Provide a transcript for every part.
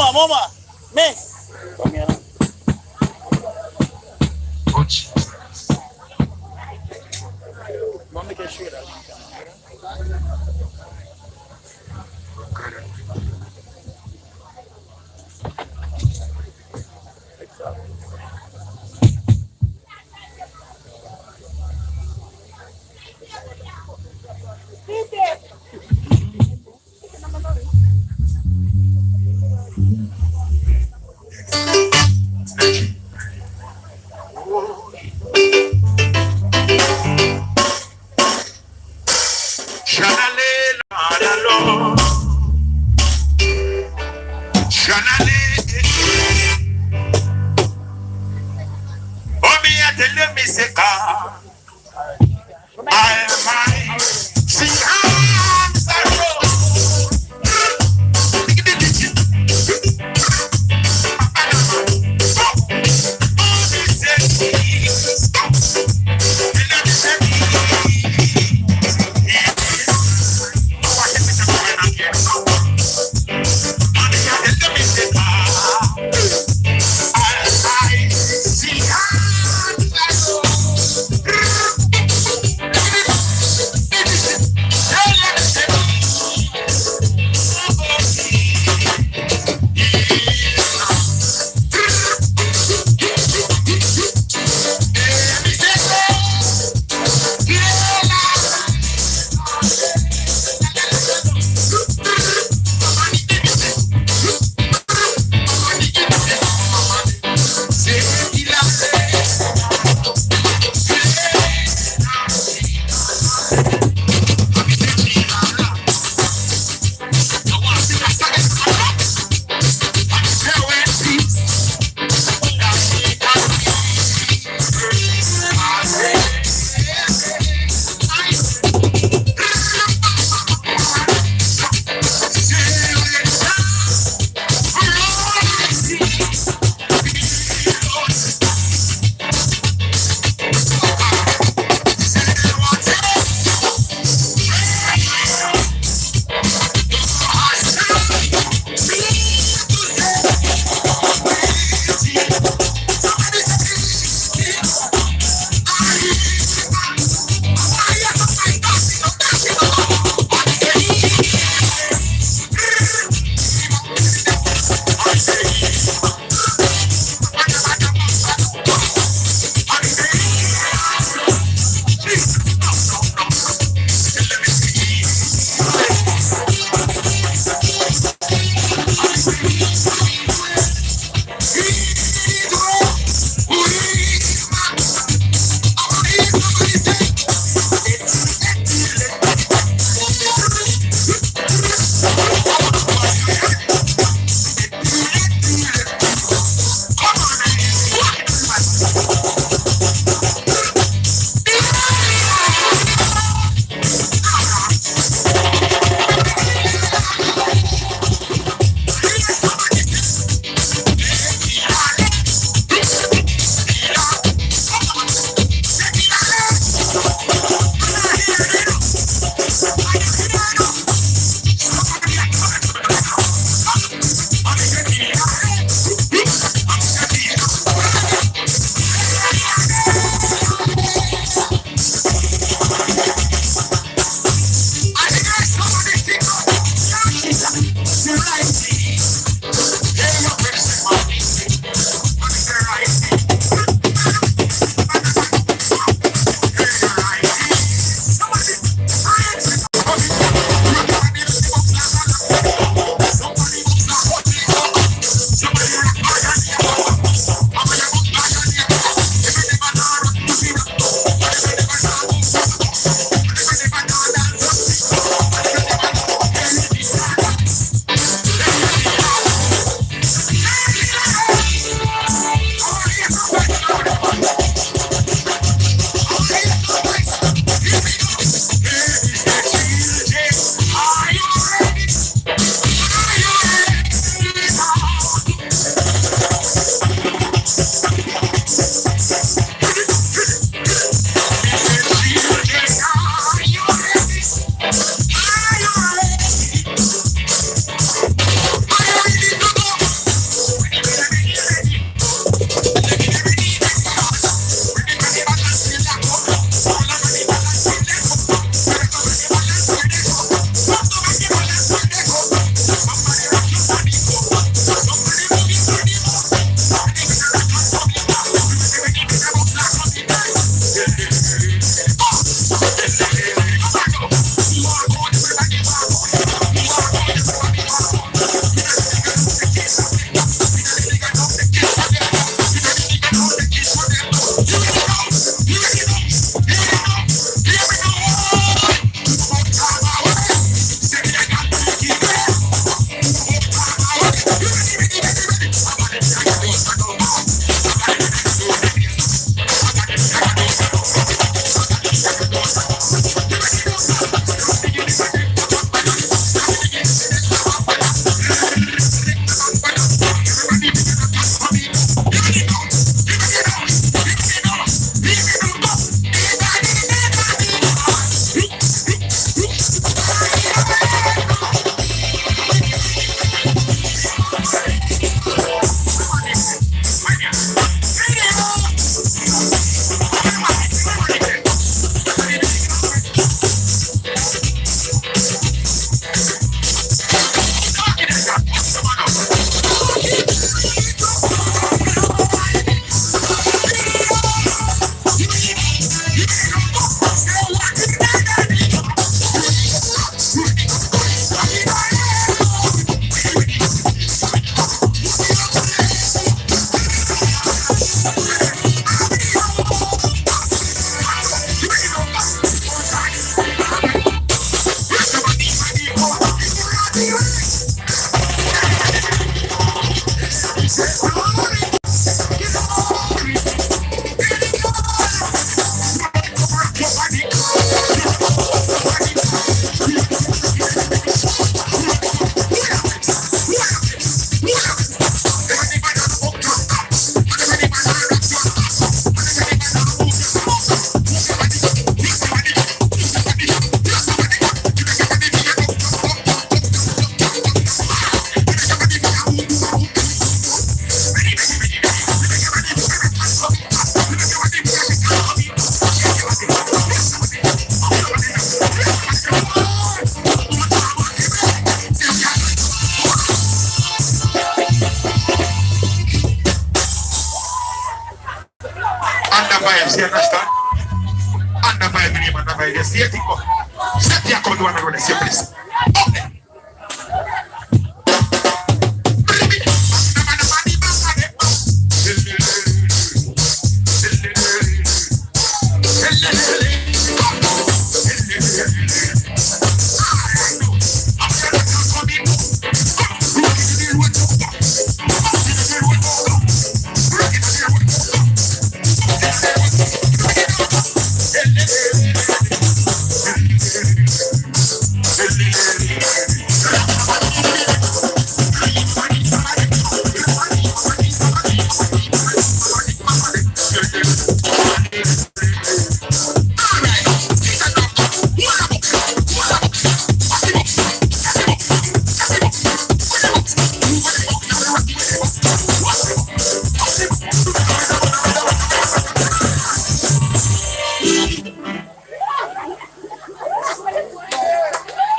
Mama, me. Come here. Coach. Mama can show that. Shanale, la lo. Shanale. Omi atele mi seka. I am I. See hands are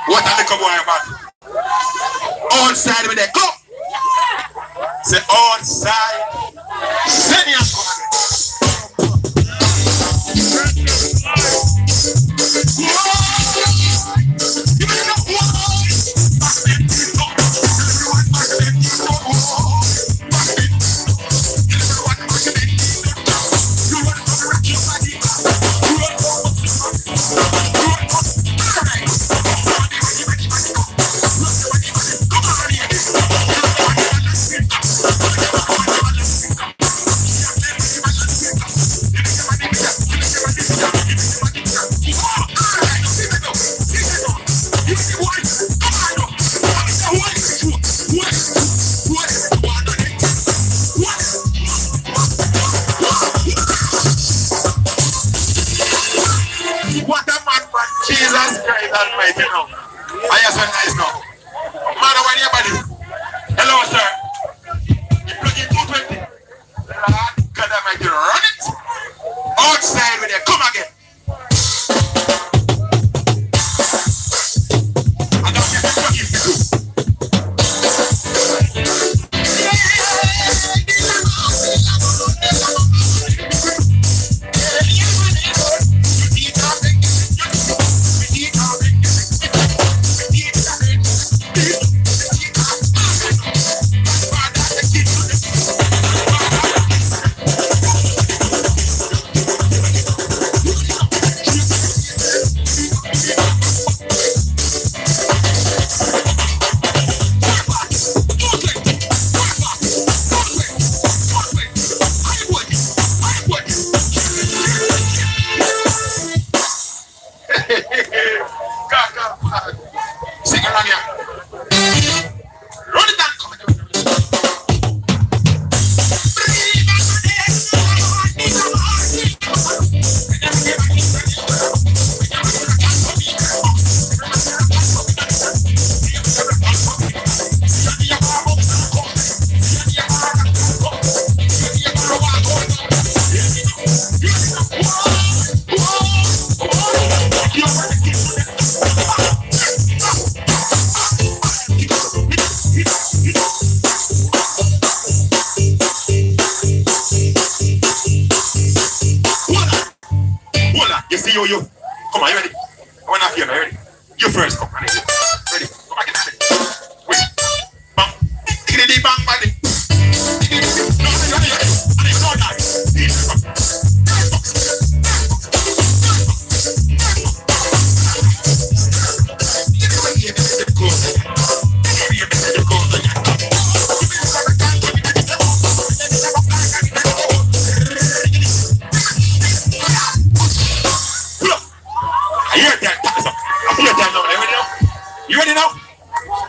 What a little boy, man. Outside with that. Go. Say outside. Senior. What a man, man. Jesus Christ Almighty now. I am so nice now. Man, how are you, buddy? Hello, sir. You plug in 220. Lord God Almighty, run it. Outside with it. Come again. I don't get the plug in to do. Sing along here. Run it down. Come on. You see you. Come on, you ready? I want to hear you ready. You first, come on. Ready? Come on, get ready. Wait. Bang. Diggity bang, buddy. No, I didn't know that. You ready now?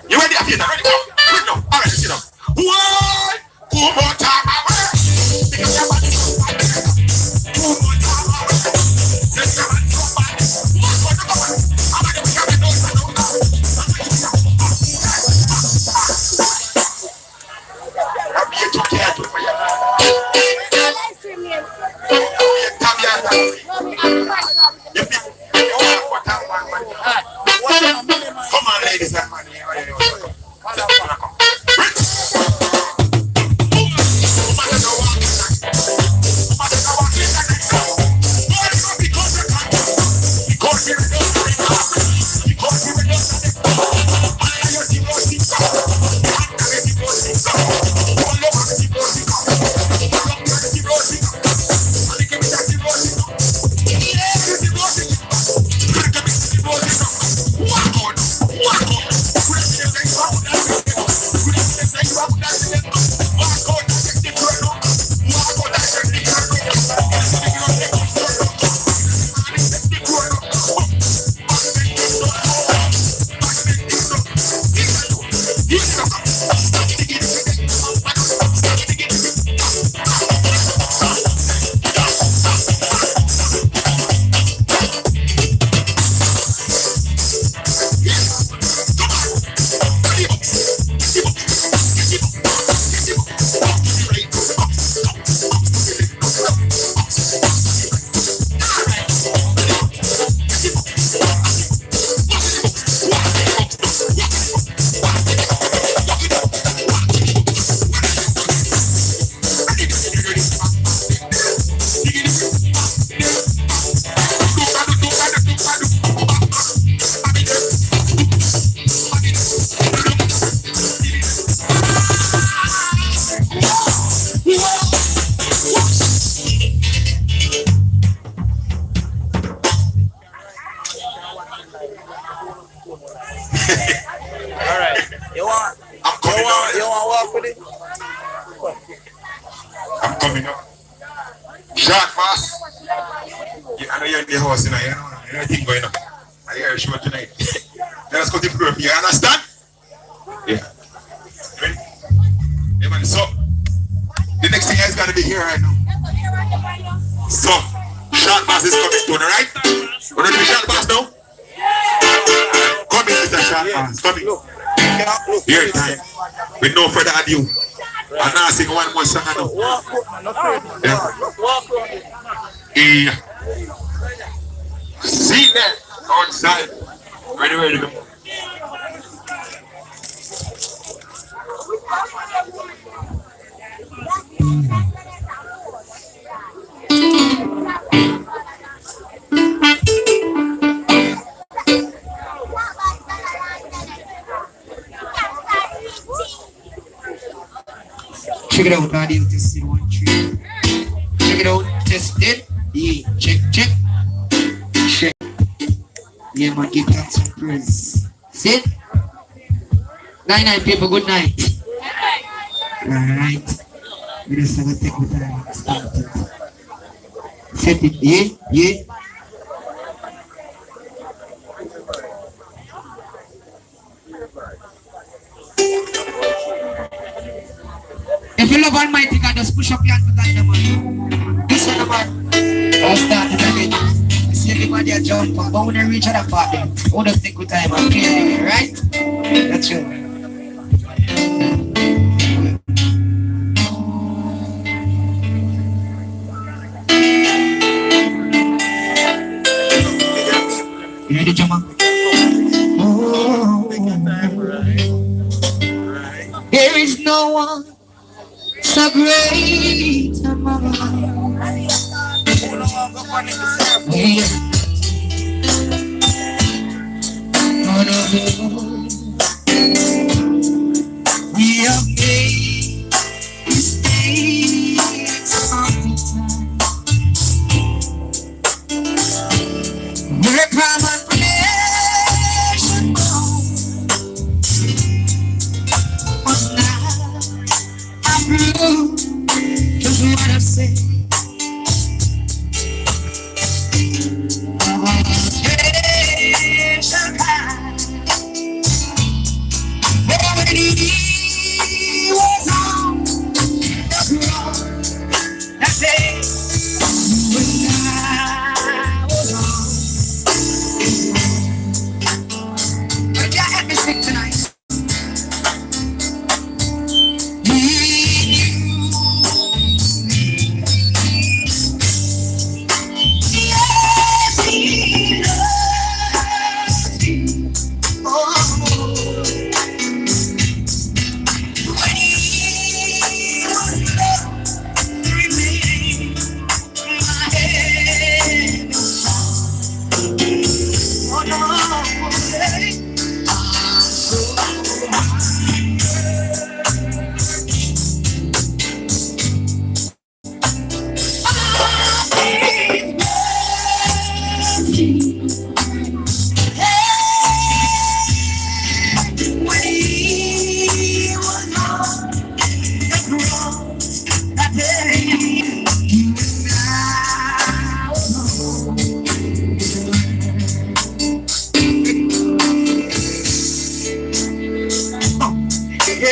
You ready? I feel that. Ready now? Ready now? All right, sit down. One, two more time. Because your body's so bad. Two more time. Just come on, so bad. One more time. I'm going to be coming down. I'm here to care for you. You feel? Come on, ladies and man. Alright. You want I'm coming up. you want walk with it? I'm coming up. Short fast. Yeah, I know you're in the house, you know. You know anything going on. I hear a show tonight. Let's go to the group. You understand? Yeah. Ready? Yeah, man. So, the next thing is going to be here right now. So, short fast is coming soon, alright? We're going to do short fast now? Come in, Mr. Short fast. Come in. Look. Here, time. With no further ado. I'm now sing one more song now. Walk up, man. Not afraid, man. Yeah. Walk around. Yeah. See that outside. Ready, go. Check it out, audio testing 1 3. Check it out, test it. Yeah, check. Yeah, man, give thanks and praise. Sit. Night, people, good night. Alright. We just have to take the time. Start it. Set it. Yeah. If you love Almighty God, just push up your hand to God, man. This one, man. I'll start it again. You see everybody a jump up, but when they reach that part, we'll just take good time and play anyway, right? That's it. You ready, Jama? There is no one so great among us. Yeah. We have made mistakes sometimes. We're common flesh and bone, but now I prove just what I say.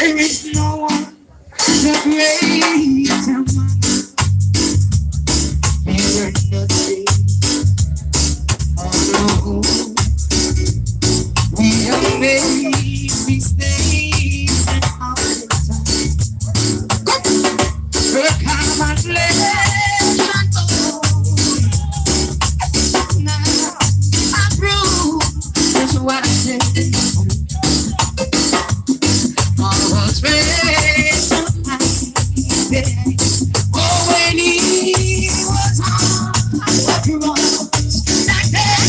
There is no one the greater man here in the sea. Oh, we have made mistakes and all the time. Come and let now I prove just what I said. I was raised so high. Oh, when he was on the cross, like that,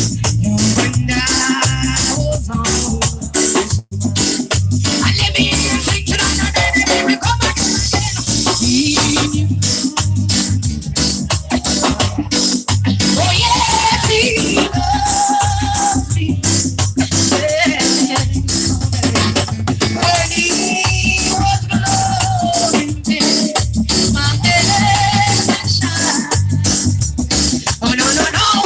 when I was on. And let me hear you sing tonight, and then we come back again. He knew. Oh, yes, he loves me. Yeah. When he was loving me, my head shine. Oh, no, no, no.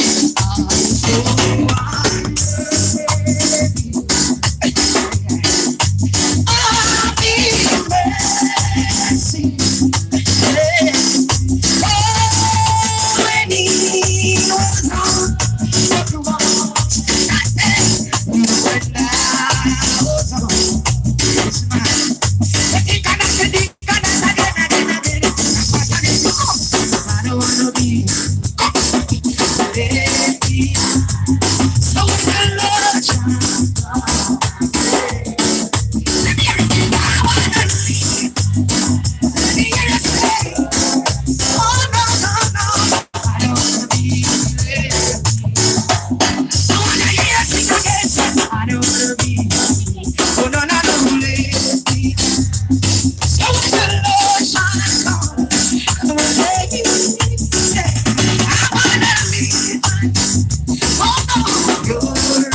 Oh, I'll be mercy. Oh, when he was on the cross, I said, when I was on. It's mine. I don't wanna be ready. So when the Lord shines, let me hear it. I wanna see. Let me hear you say, oh no, no, no. I don't wanna be ready. I wanna hear you sing again. I don't wanna be. Oh no, no, no, lady. So when the Lord shines on, come on, baby. Yeah. I wanna be. Oh no, you're.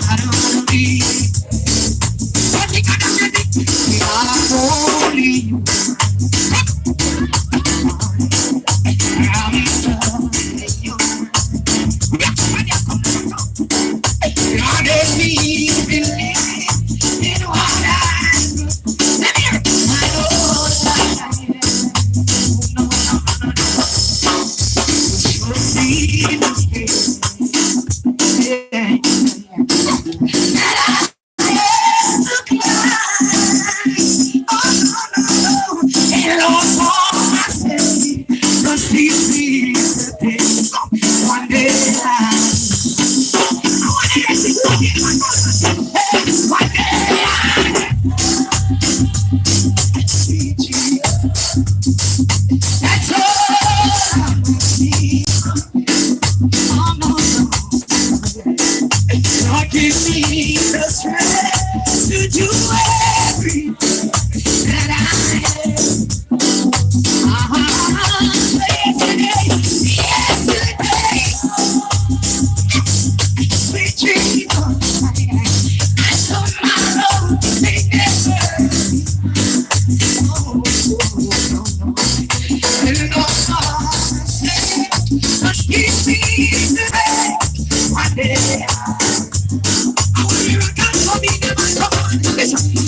I don't wanna be. What you gonna do? I'm only you. I'm only you. God gave me believe in what I do. Let me hear it. I know that I am. No, no, no, no, no. Show me this day. Yeah. That I am to climb. Oh, no, no, no. And Lord, for my sake, must he please the day. One day I want to hear you again. Hey, one day I see Jesus. That's all I need. Oh, no, no. Lord, give me the strength to do everything that I am. Yesterday, yesterday. Sweet Jesus, I tomorrow may never. Oh, no, no. And Lord, say, must give me the day. One day, I will hear a gun for me, come on, listen.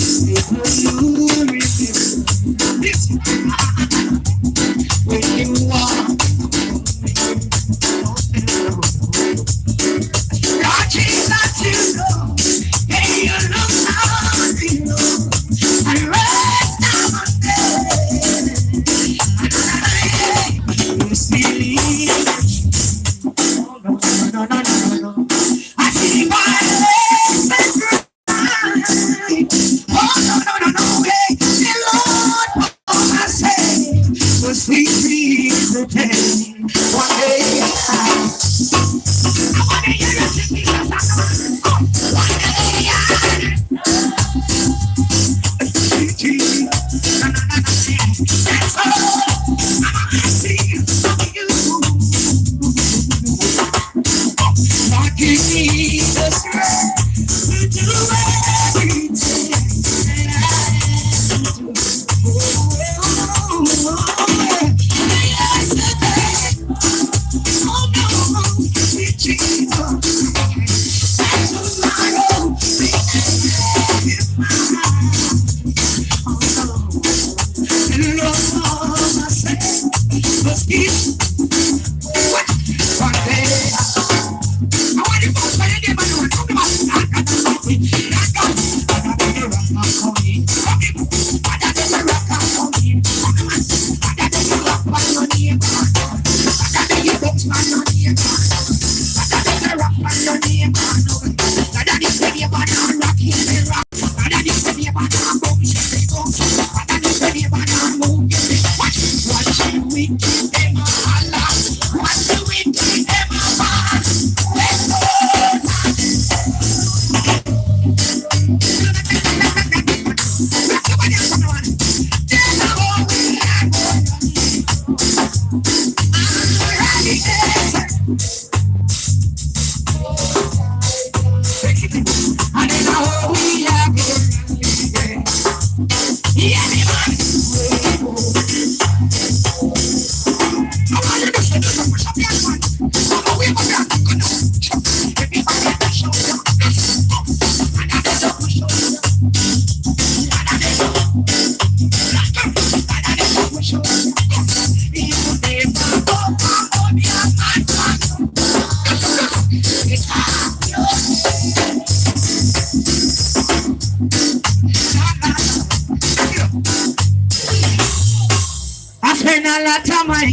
I spend a lot of my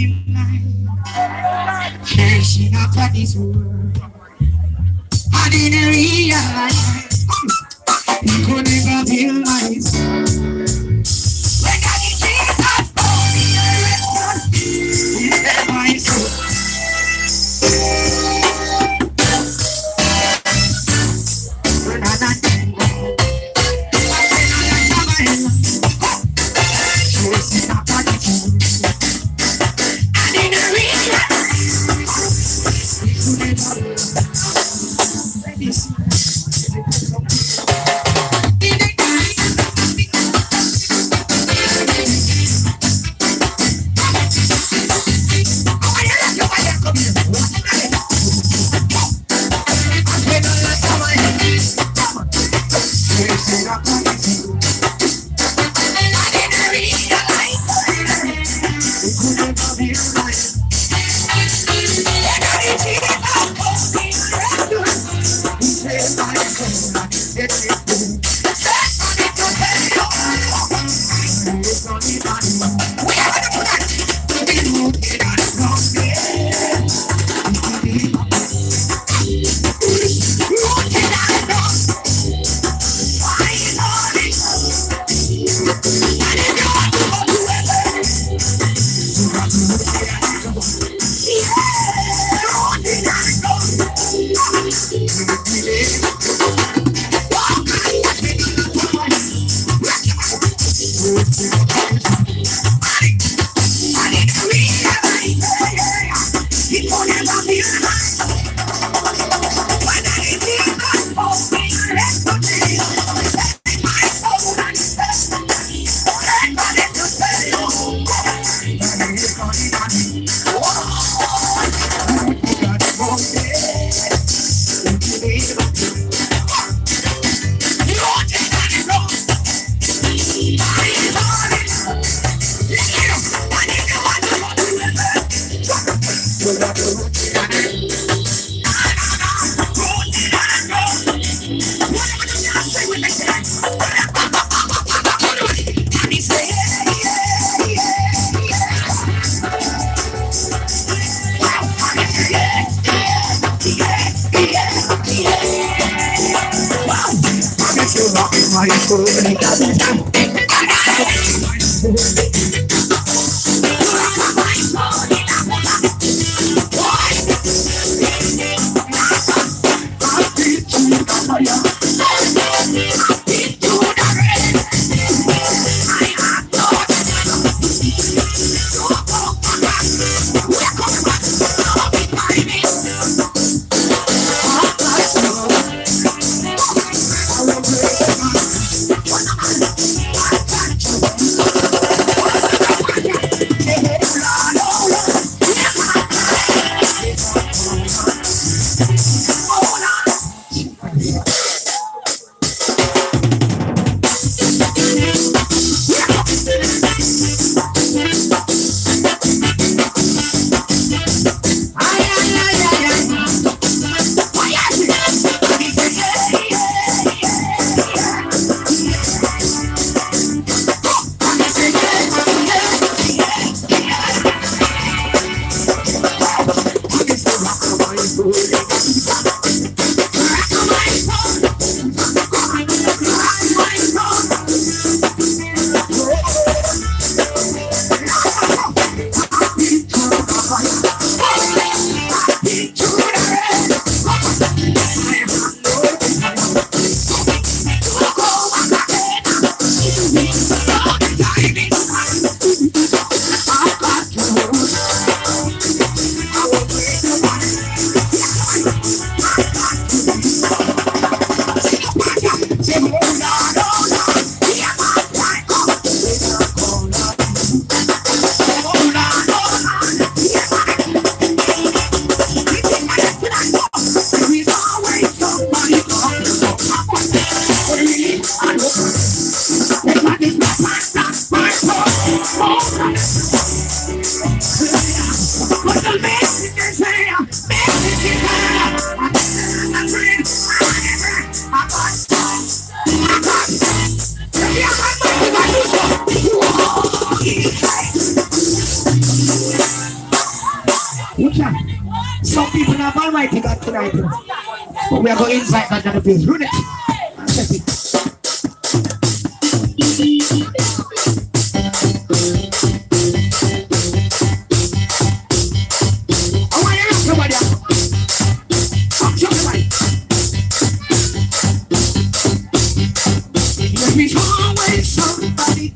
life chasing after this world. I didn't realize you could never feel my soul. When I did Jesus for me, he set my soul. When I not go, I spend a lot of my life chasing after this world. Some people have Almighty God tonight, but we are going to invite God to the place. Run it. Check it. I want you to somebody else. Come to the right. Let me always somebody.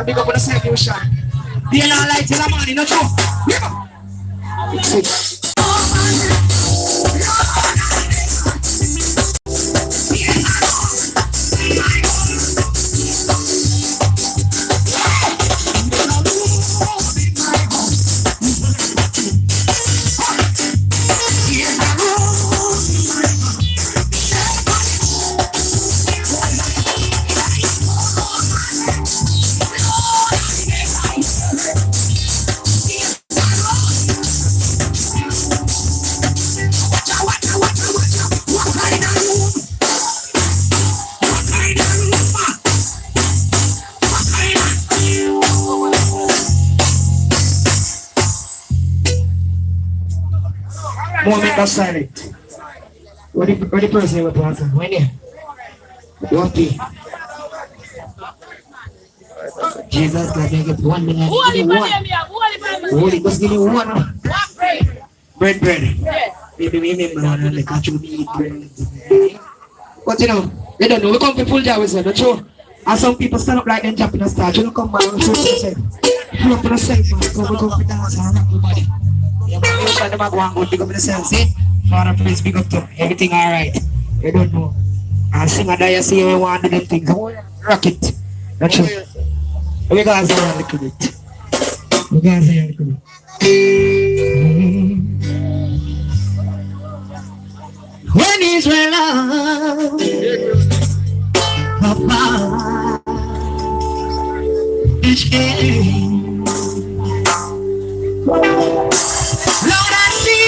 Big up on the solution. They don't like till the morning, not true. Moment of silence. What the person was passing? When you? What the? Jesus Christ, I get 1 minute. Holy Ghost, give me one. Bread. Maybe remember the catch you eat bread. But you know, they don't know. We come to full job with them, not true. And some people stand up like them jumping a star. You don't come back and say, pull up on the side, man. Come to dance and rock your body. Yeah, man, you shut the back one good, pick up yourself, see? Father, please pick up to everything alright. You don't know. And sing a day, see you want to do them things. Rock it. That's true. We gotta say a little bit. We gotta say a little bit. When Israel Papa is king, Lord, I see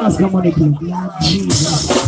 Boss, come on, Lord Jesus.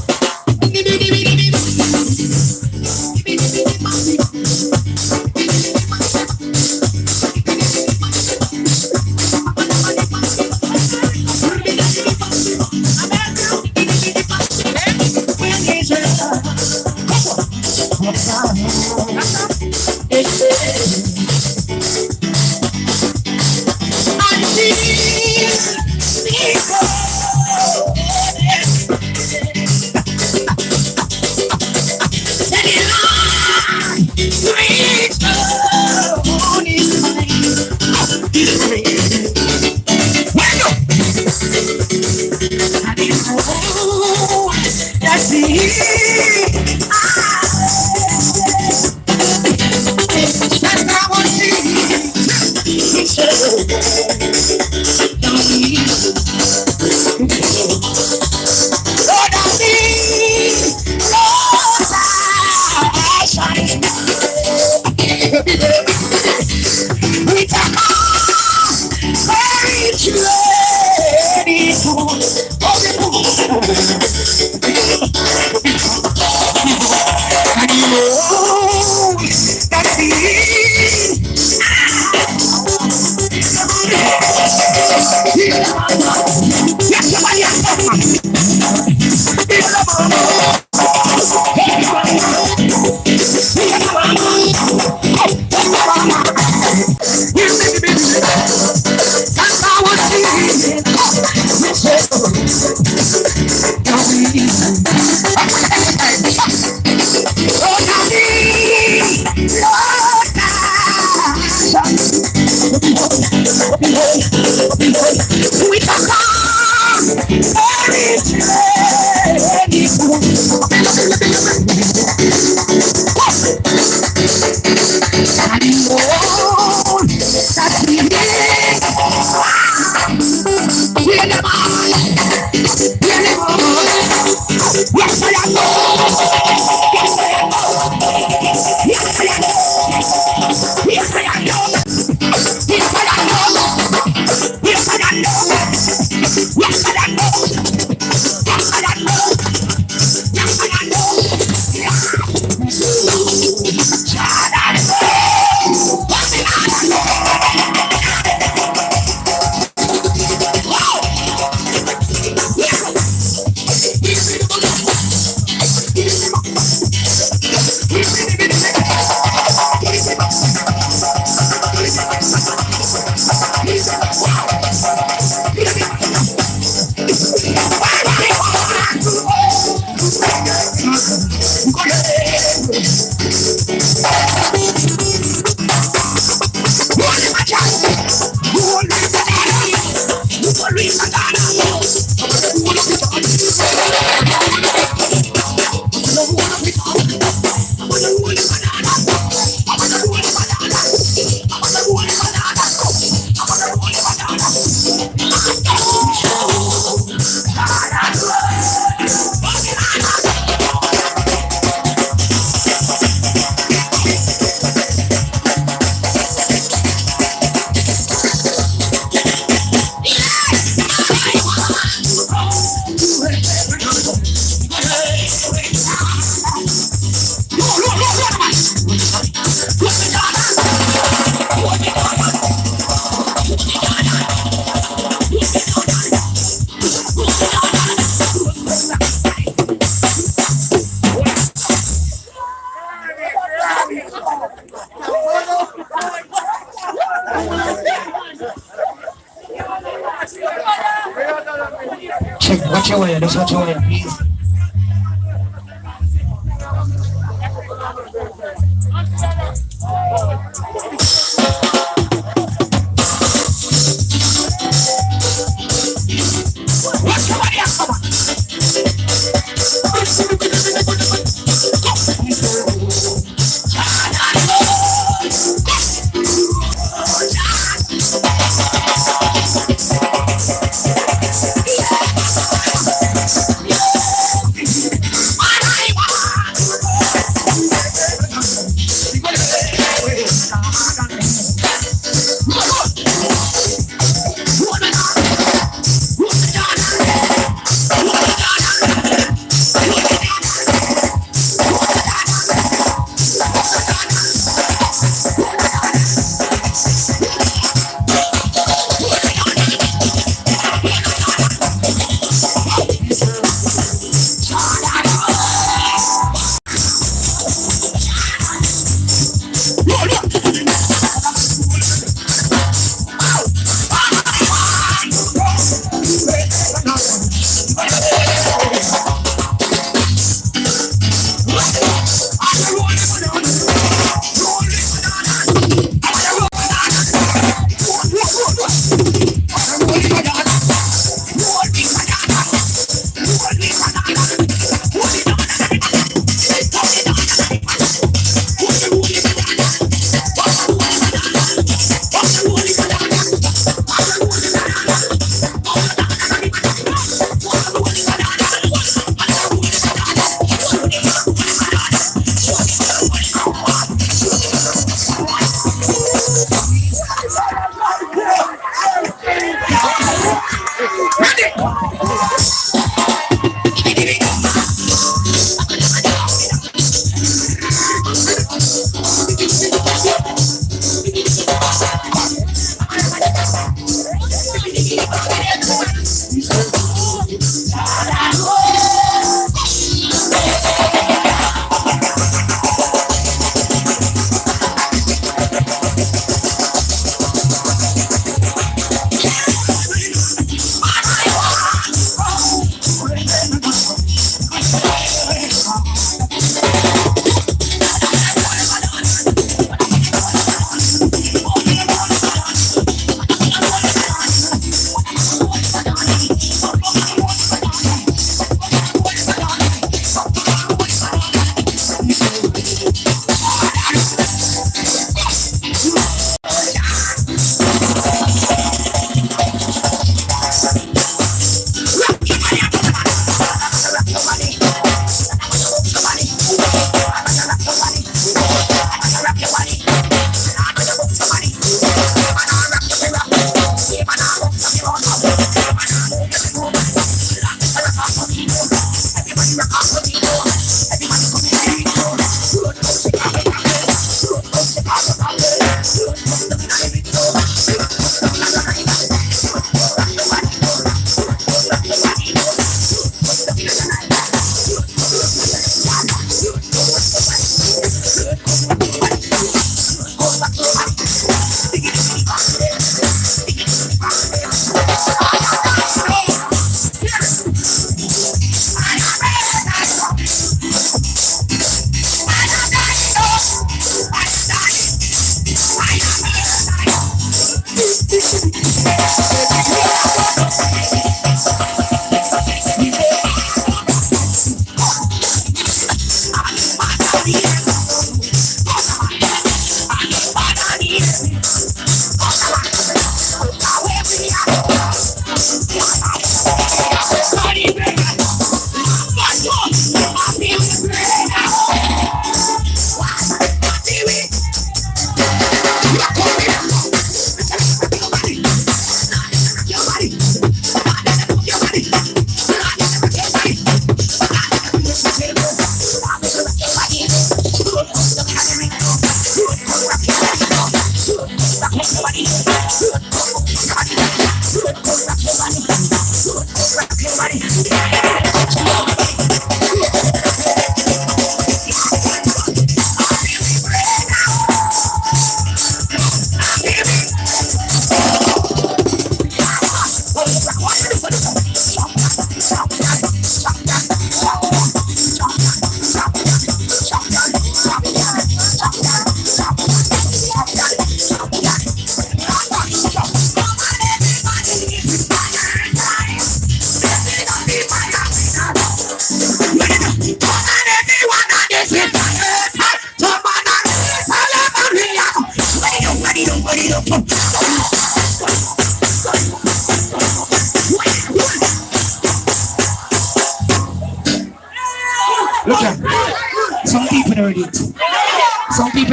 Check, watch your way, just watch your way, please.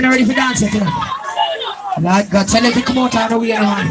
you're not ready for dance yet, you know. Lord God, tell them to come out on the way, man.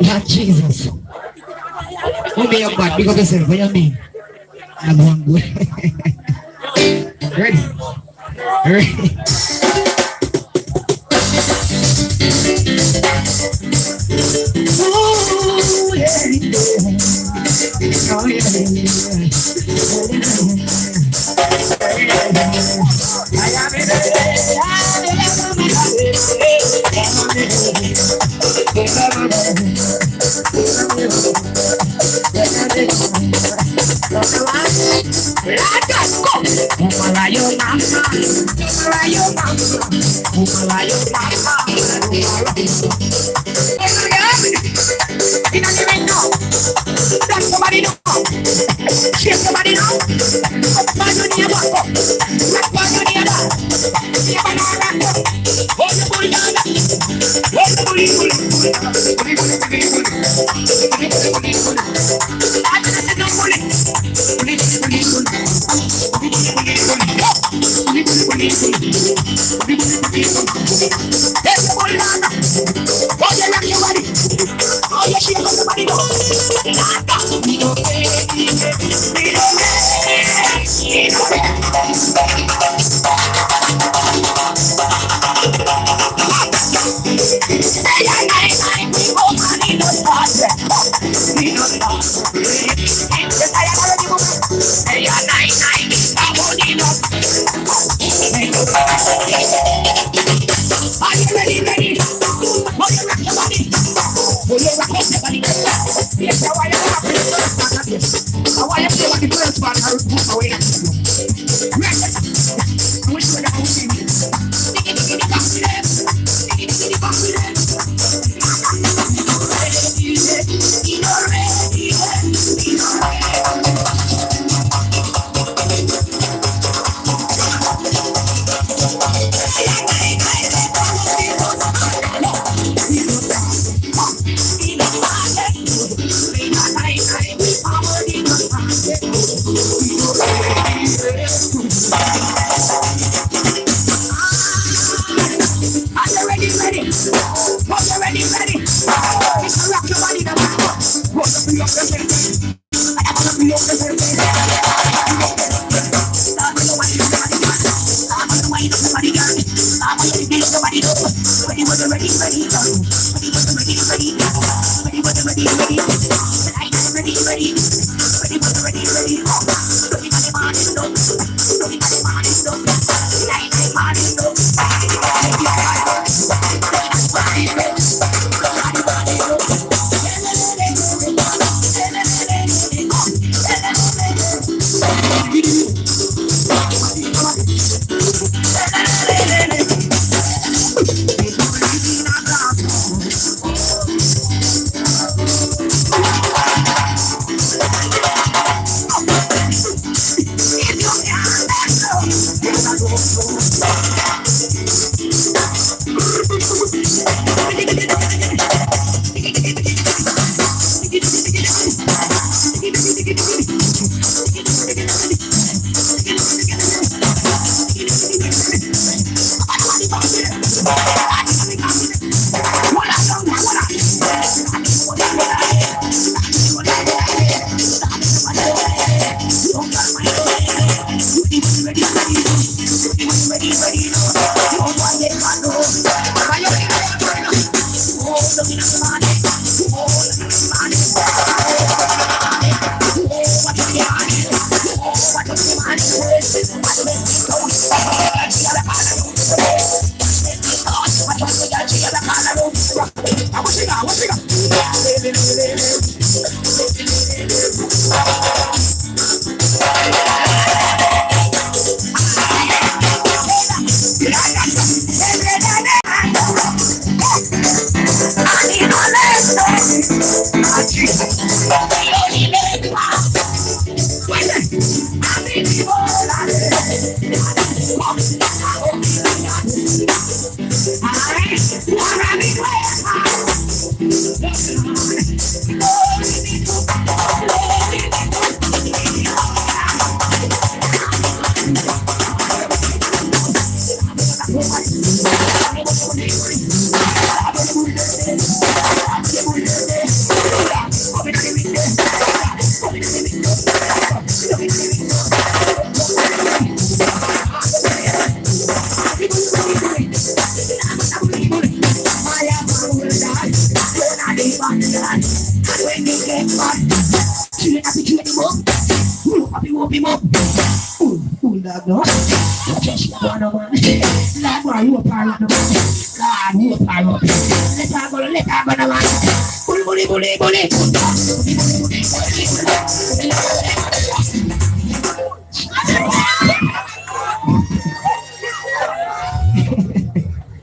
Lord Jesus. Who be your bad? Big up yourself. What you mean? I'm one good. Ready? Ready? Oh, yeah, yeah. Oh, somebody know. Shake somebody know. Man, you need a back up. Man, you need a back. You can all rock up. Hold the booty down. Hold the booty, booty. Booty, booty, booty, booty. Booty, booty, booty, booty. I don't know booty. Booty, booty, booty, booty. Booty, booty, booty, booty. Booty, booty, booty, booty. Booty, booty, booty, booty. Take the booty down. Hold the rock your body. Oh, yeah, shake somebody know. We don't pay. We don't pay. Are you ready, ready? Will you rock your body? Will you rock your body? Yes, I want you to rock your body. I want you to rock your body. I will put away that. Right. I wish you were down with me. Diggy, back with them. Diggy, back with them.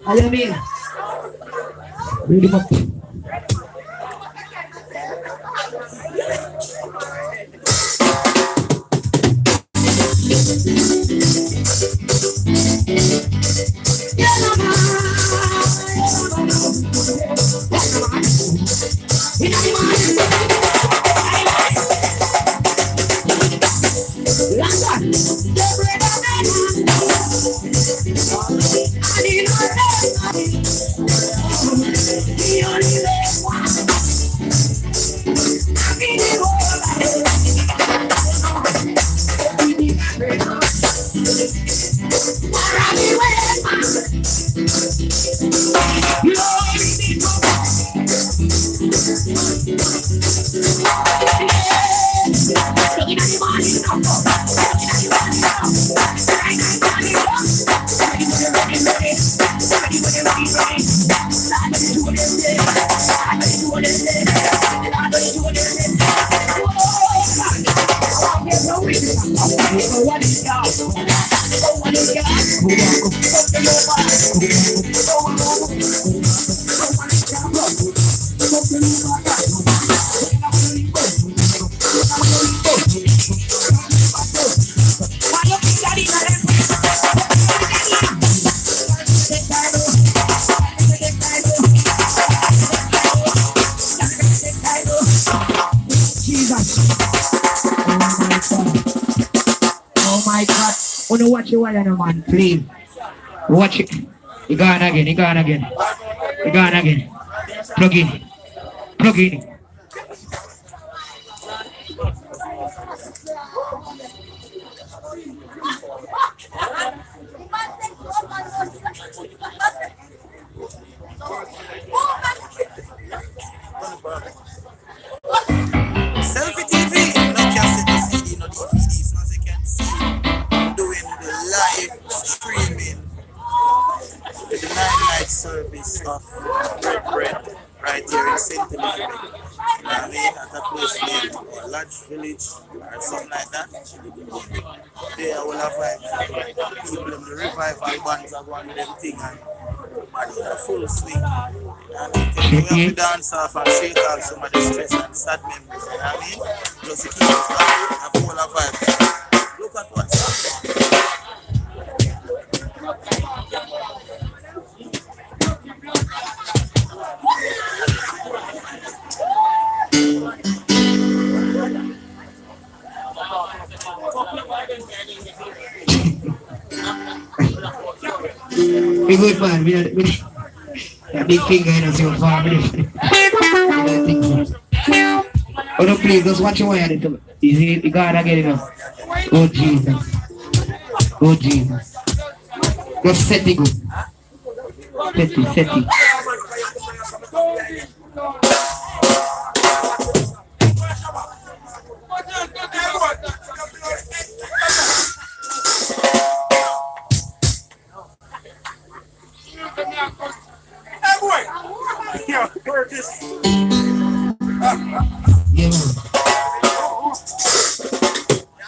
Alam mo yun? Really mo. Watch you while you're man, please. Watch it. You gone again, you gone again. You gone again. Plug in. Plug in. Selfie TV, no cassette, no CD, no DVDs, as you can see. Doing the live streaming with the 9-night service of Red Bread right here in St. Elizabeth. You know what I mean? At a place named Lodge Village or something like that. There I will have people in the revival bands are going with them thing and in a full swing. And we have to dance off and shake off some of the stress and sad memories. You know what I mean? Just to keep us happy and full of vibes. Look at what's happening. We good man, we a big finger in so far. Oh no, please, just watch your wire. You gotta get it up. Oh Jesus. Oh Jesus. Just set it good. Set it. Yeah, man.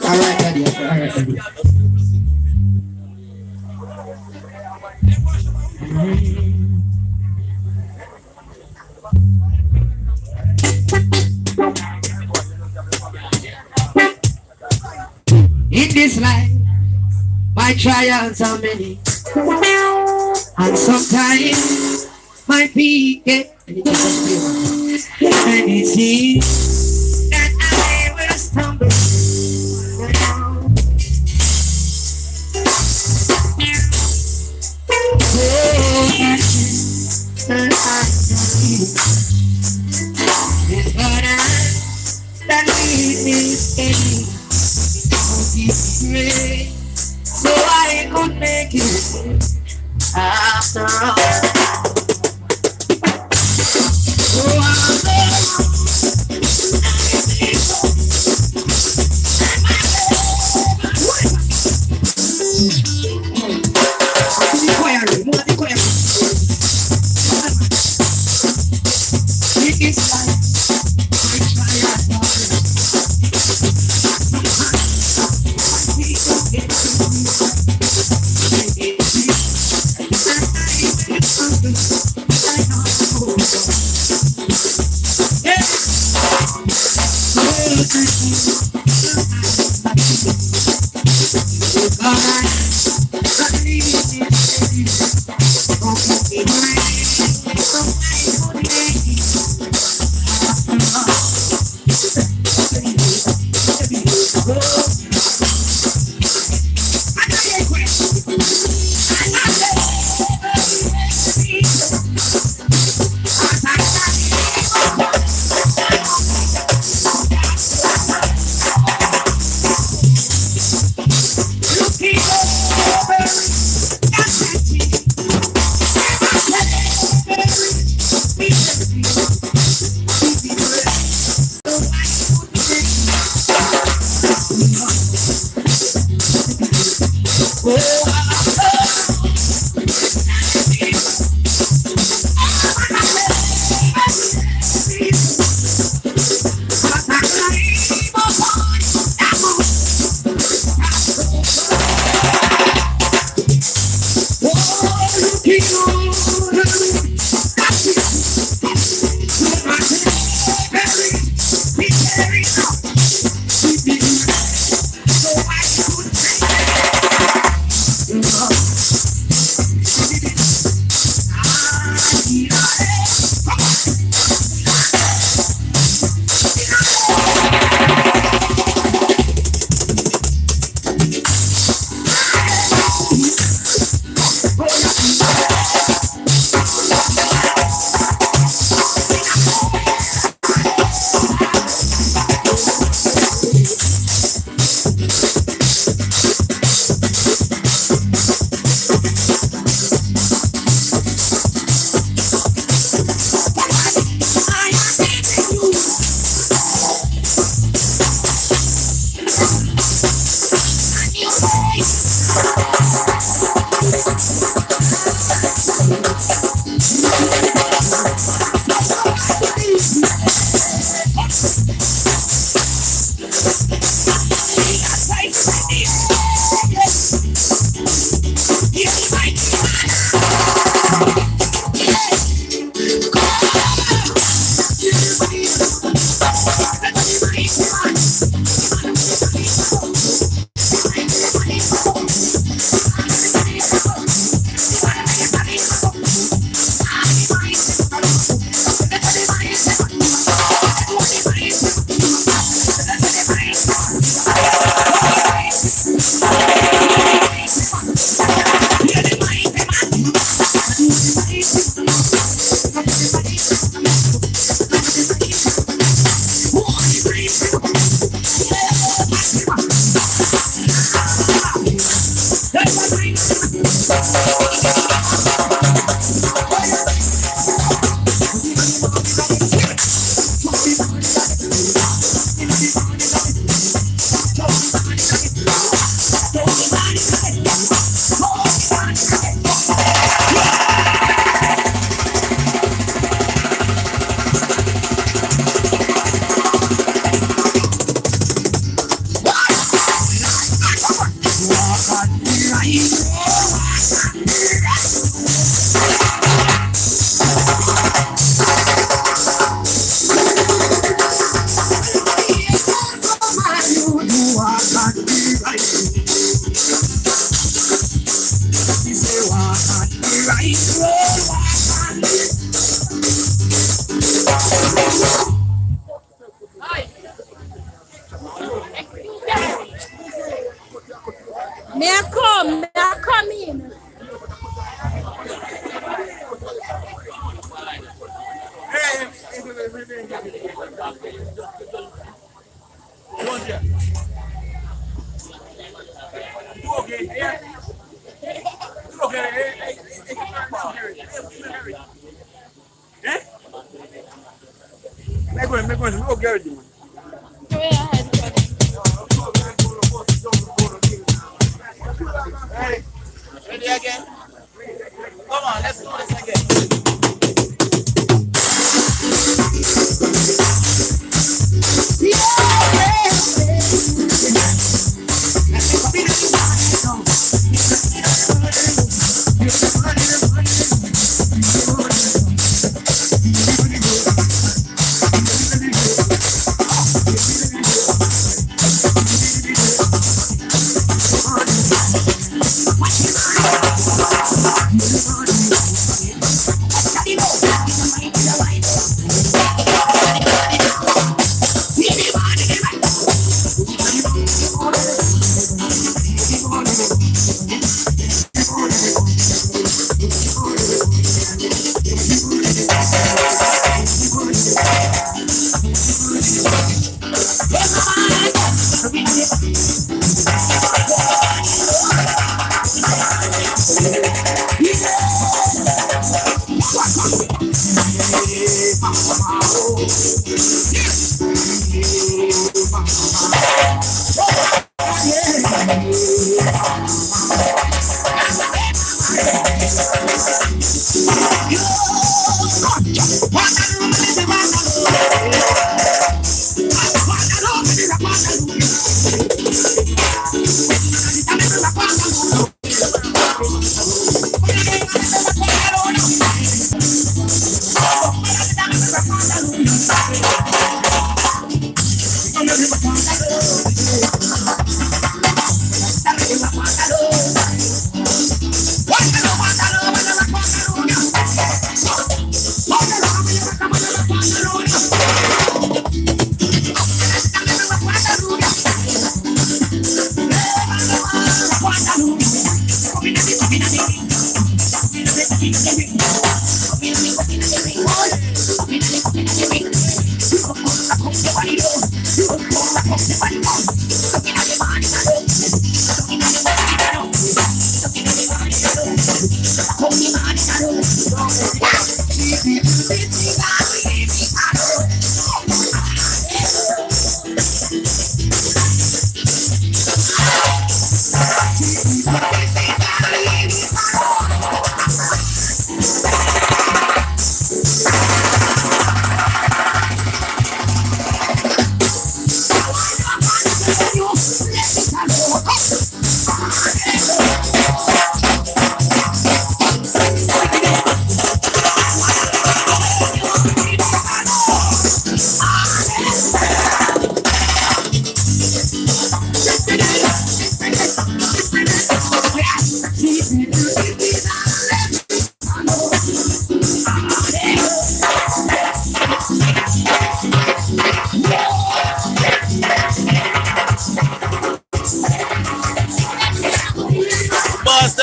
Alright, daddy. In this life, my trials are many, and sometimes my peak get and it seems that I will stumble down. It's gonna that lead me steady. So I could make it. May I come in? Go ahead, Ready again? Come on, let's do this again.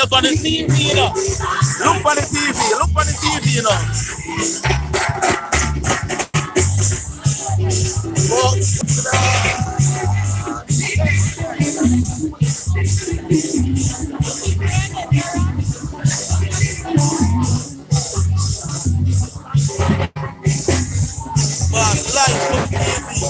Step on the TV, you know. Look on the TV, look on the TV, you know. Boss, life on TV.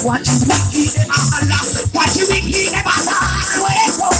What you wicked them Allah, what you wicked them Allah, wake up.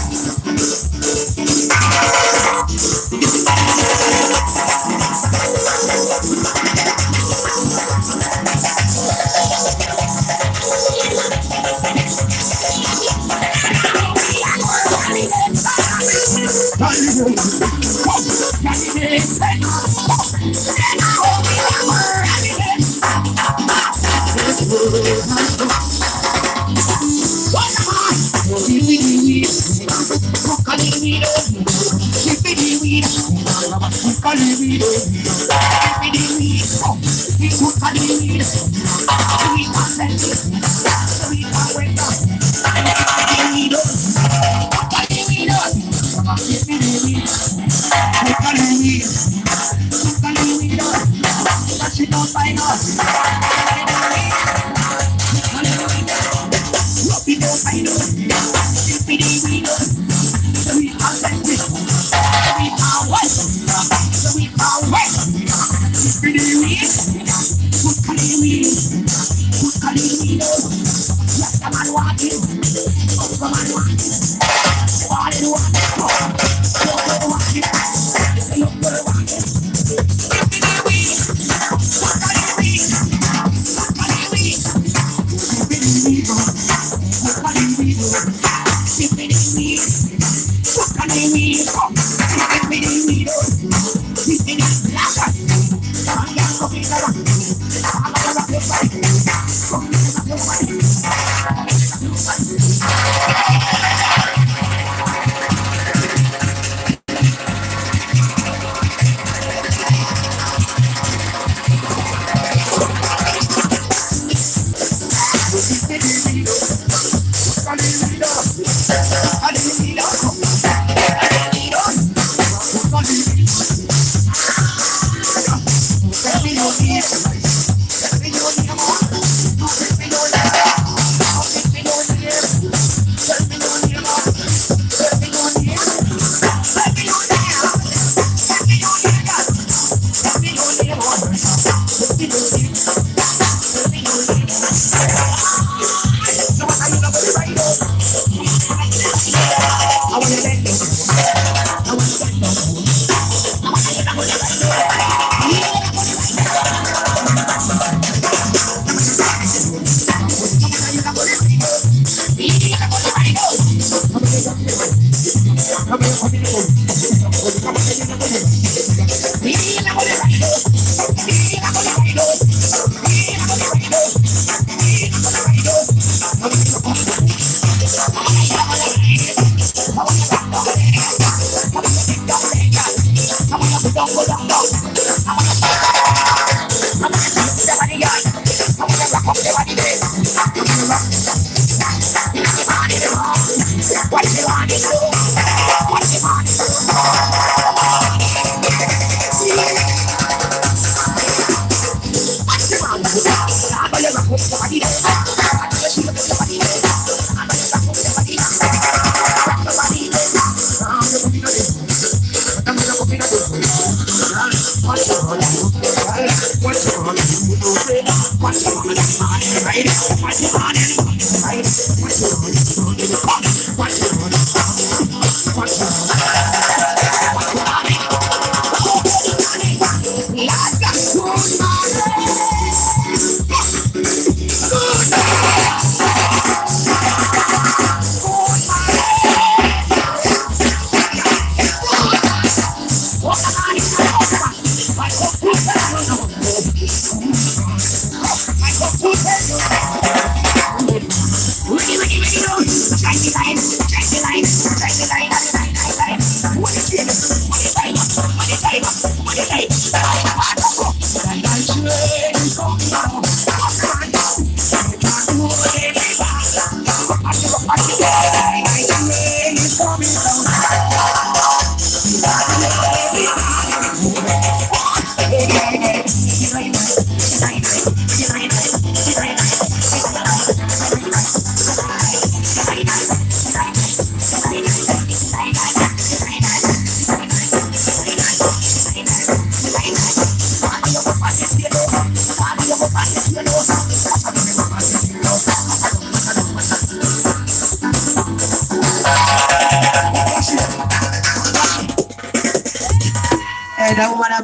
And that woman up.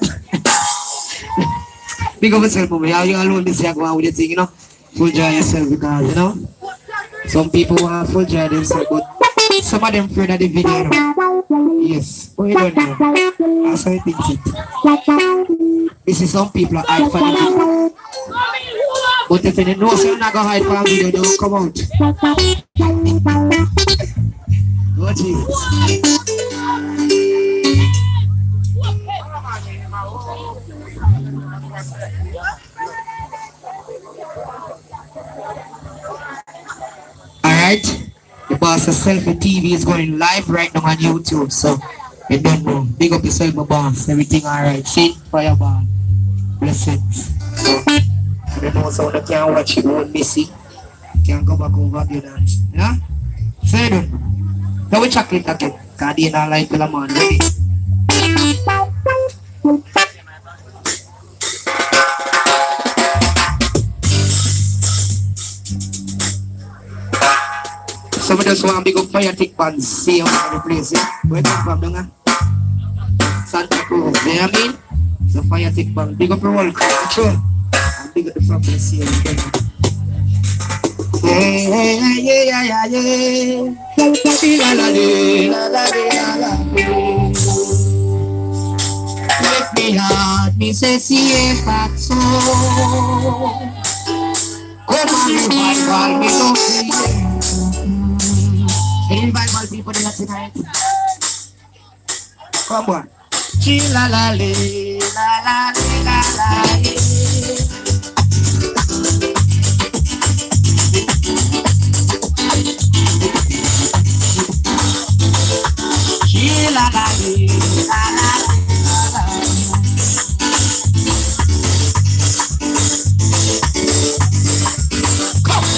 Big up yourself, mama. You alone this year go on with your thing, you know. Full joy yourself because, you know, some people want full joy themselves, but some of them afraid of the video, you know. Yes, but you don't know. That's how I think it. This is some people are hide for the video. But if you know so you're not going to hide for a video, don't come out. Go Jesus. Alright, the boss of Selfie TV is going live right now on YouTube, so you don't know. Big up yourself, my boss. Everything alright. See, fireball. Blessings. So, I don't know, so you can't watch it, won't miss it. Can't go back over your dance. You know? So you don't know. Now we chocolate again. Because they don't like the man. Ready? Some just want to big up fire tick bands. See how the place, yeah? Where come from, don't I? Santa Cruz, you know what I mean? So fire tick band. Big up your whole crew, sure. And big up the family, see how you get. Let me out, me say see a back so. Come on, revival, me don't see. Any revival people there tonight? Come on. La la la la la la la. La la la la la. Come.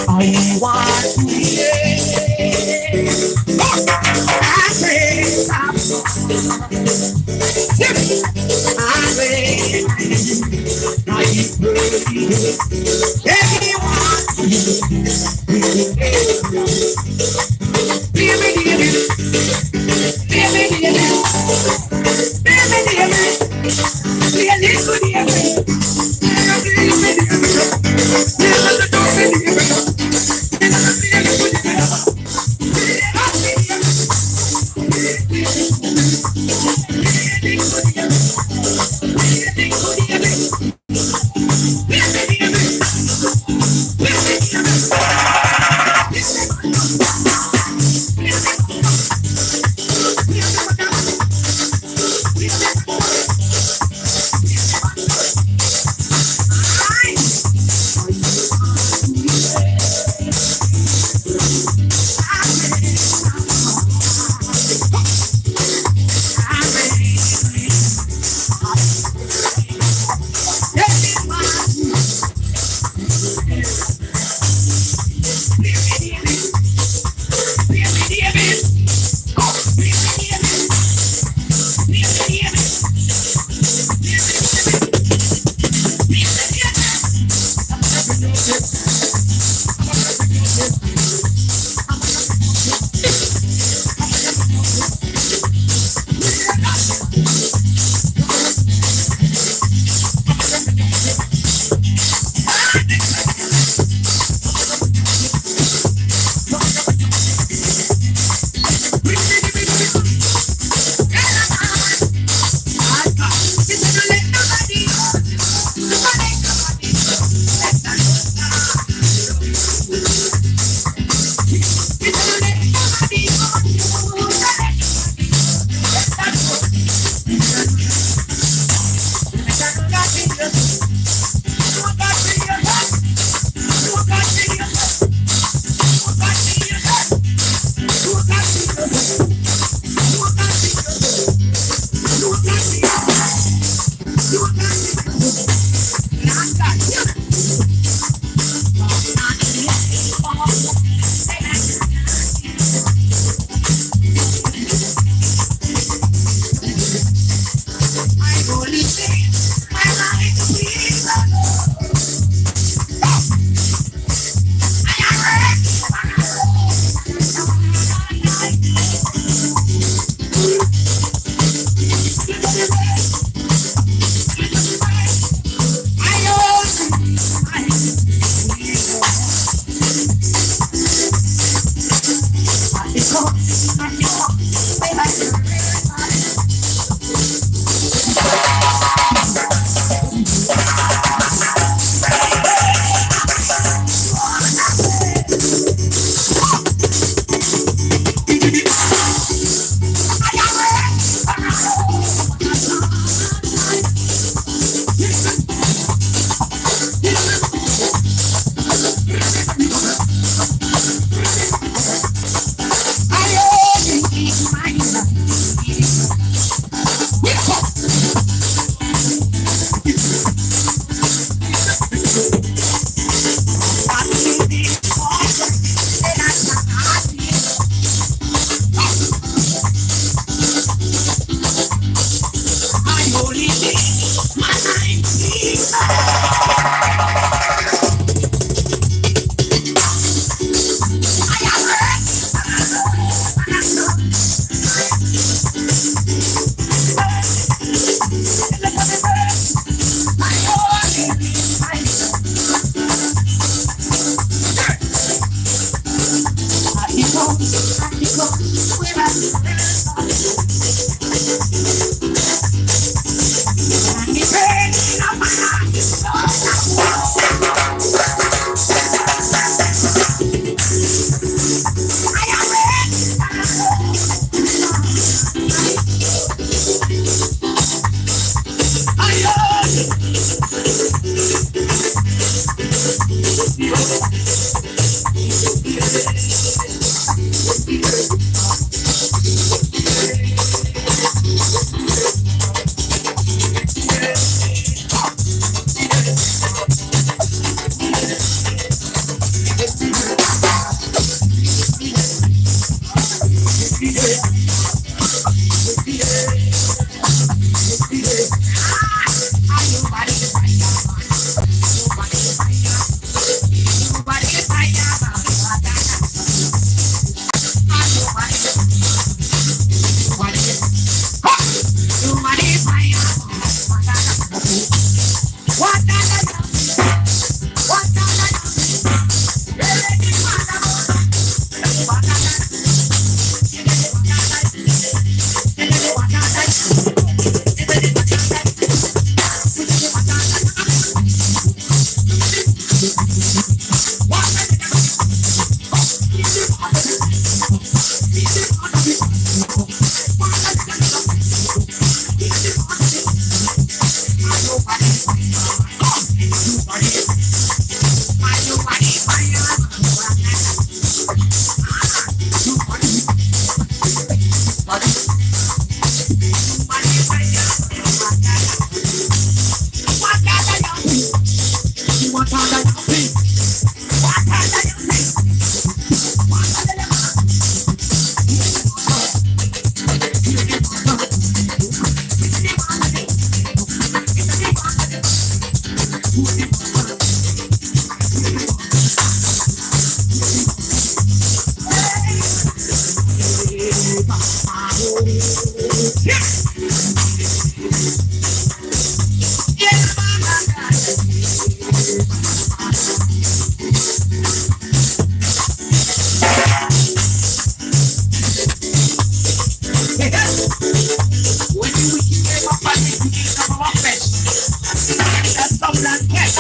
I want to hear I praise I praise I praise everyone. When you wicked came up and you come up fresh. That's some land yes.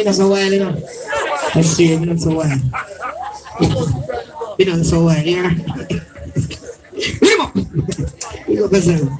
Minutes a while, you know. Let's see, minutes a while. Minutes a while, yeah. Leave up! Leave up, Brazil.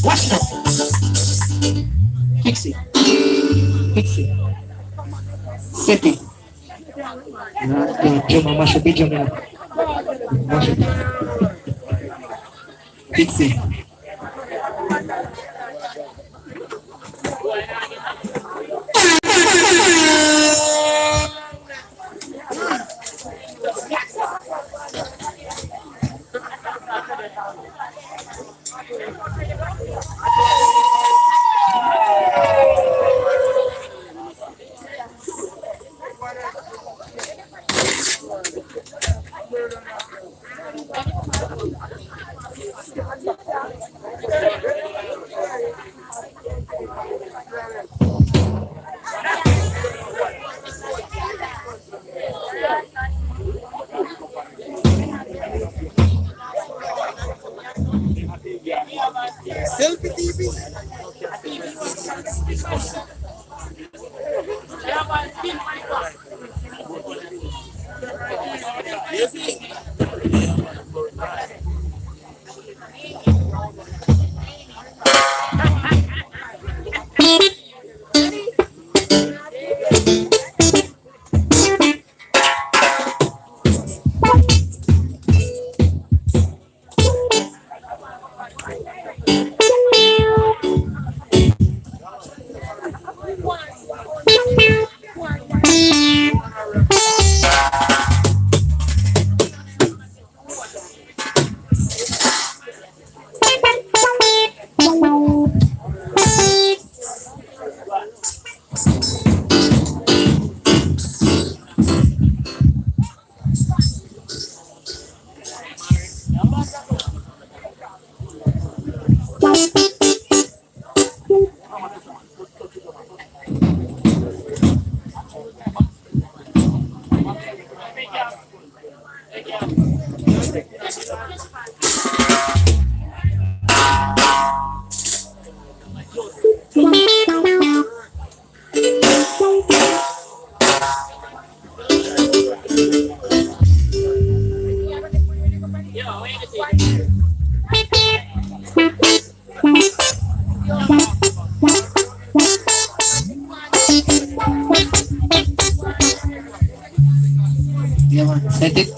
Watch now. Fix it. Fix it. Set it. Jump, mash up, jump. Mash up. Fix it. Selfie TV. Yeah, man. Set it.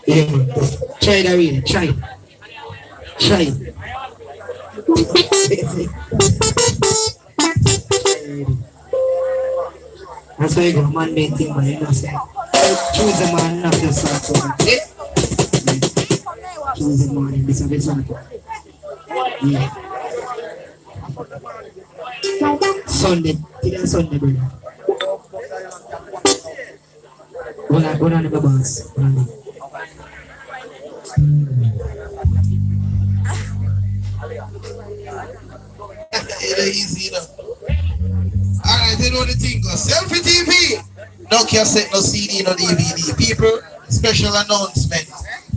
Yeah, man. Try that really. Try. Try. That's why you got man made thing, man. You know, say, choose a man, not yourself. Okay? Choose a man, this is the Yeah. Sunday. Today Sunday, brother. Go on, the boss. It ain't easy enough. Alright, you know the thing goes. Selfie TV. No cassette, no CD, no DVD. People, special announcement.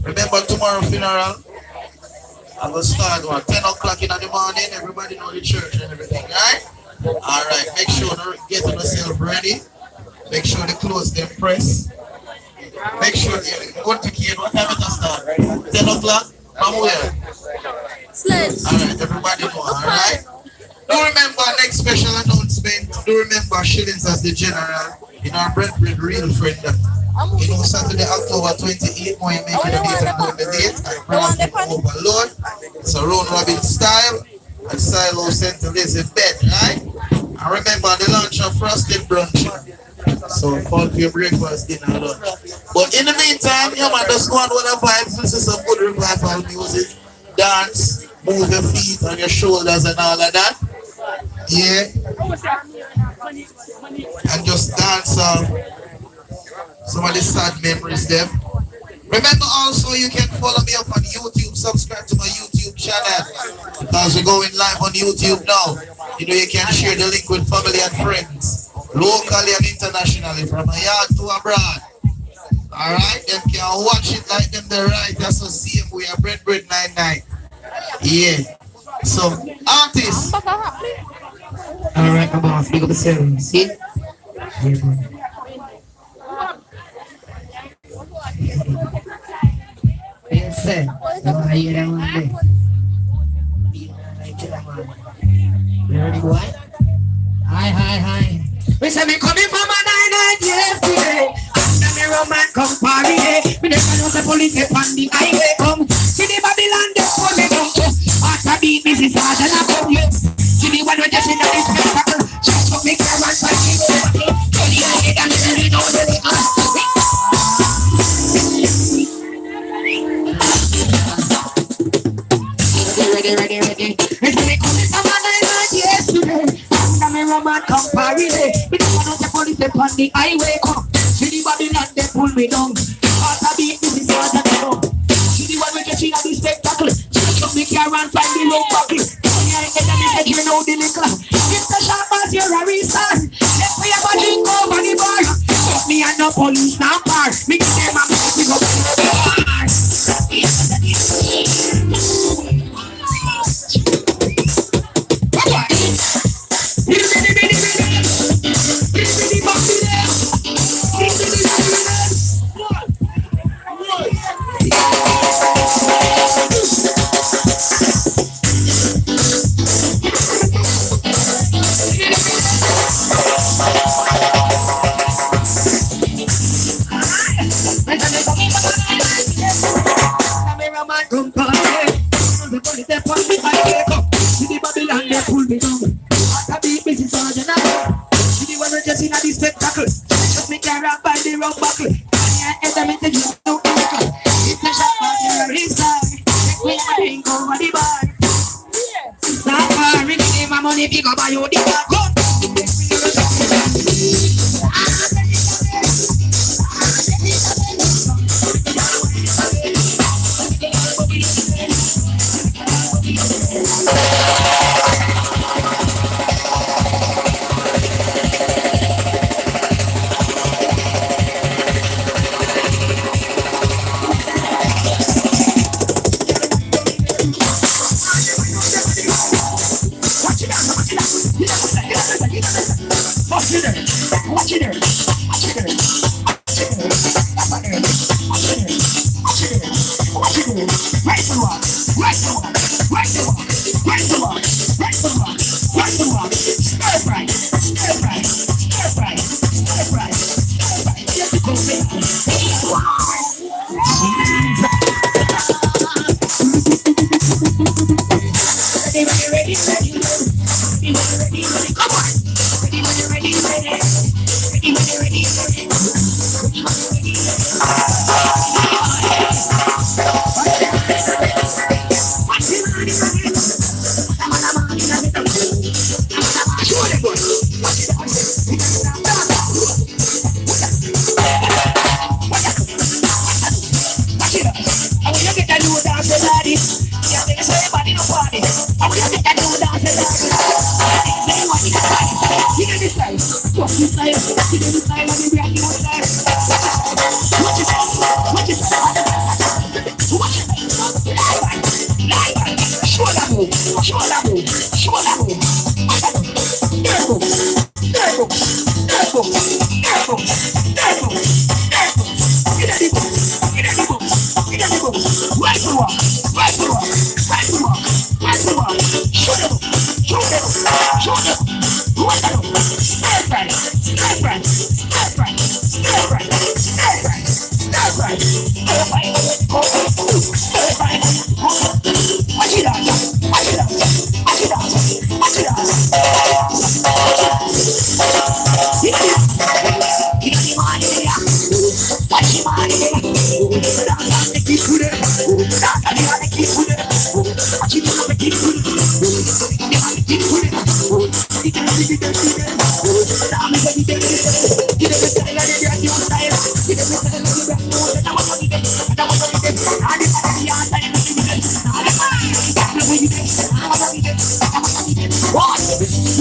Remember tomorrow funeral? I will start at 10 o'clock in the morning. Everybody know the church and everything, right? Alright, make sure to get yourself ready. Make sure the clothes them press. Make sure you go to Kate. What time it start? 10 o'clock? From where? Sledge. Alright, everybody know, alright? Do remember next special announcement. Do remember Shillings as the general. You know, Brent real friend. You know, Saturday, October 28th, when you make it a date and know the date. And overload. It's a round robin style. And Silo St. Elizabeth, right? And remember the launch of Frosted Brunch. So, call for your breakfast, dinner, and lunch. But in the meantime, yeah, man, just go on with the vibes. Listen to some good revival music. Dance, move your feet and your shoulders and all of that. Yeah. And just dance some of the sad memories there. Remember also you can follow me up on YouTube, subscribe to my YouTube channel because we're going live on YouTube now. You know you can share the link with family and friends, locally and internationally, from a yard to abroad. Alright, them can watch it like them the right. That's the same way a bread 99. Yeah. So artists. Alright, come on, big up yourself. See? Yeah, man. Yes, sir. Oh, I hear that one there. You ready, boy? Hi. We say me coming from a 9 yesterday. After me Roman come party day. Me never know the police get on the highway come. See the Babylon they put me down. After beat me this hard and I come here. See the one when just in the spectacle. Just to make your man fight me over. Tell the head and the know the Ready. It's me coming from a 9 yesterday. After me Roman come party day. Me never know the police they on the highway come. See the Babylon they pull me down. After beat me this hard and I come. See the one when just in the spectacle. Just to make your man fight me over. Tell the head and the you know the liquor. If the shop as you're a reason. Let me have a drink over the bar. If me and the police not bar. Me get them and me go to the bar. Shoulder move, shoulder move, shoulder move. There go, there go, there go, there go, there go, there go. Get at the book, get at the book, get at the book. Right to walk, right to walk, right to walk, right to walk. Shoulder move, shoulder move, shoulder move. Right to walk. Left right, left right, left right, left right, left right, left right, left right. Go, left right, go. Watch it out, watch it out, watch it out, watch it out.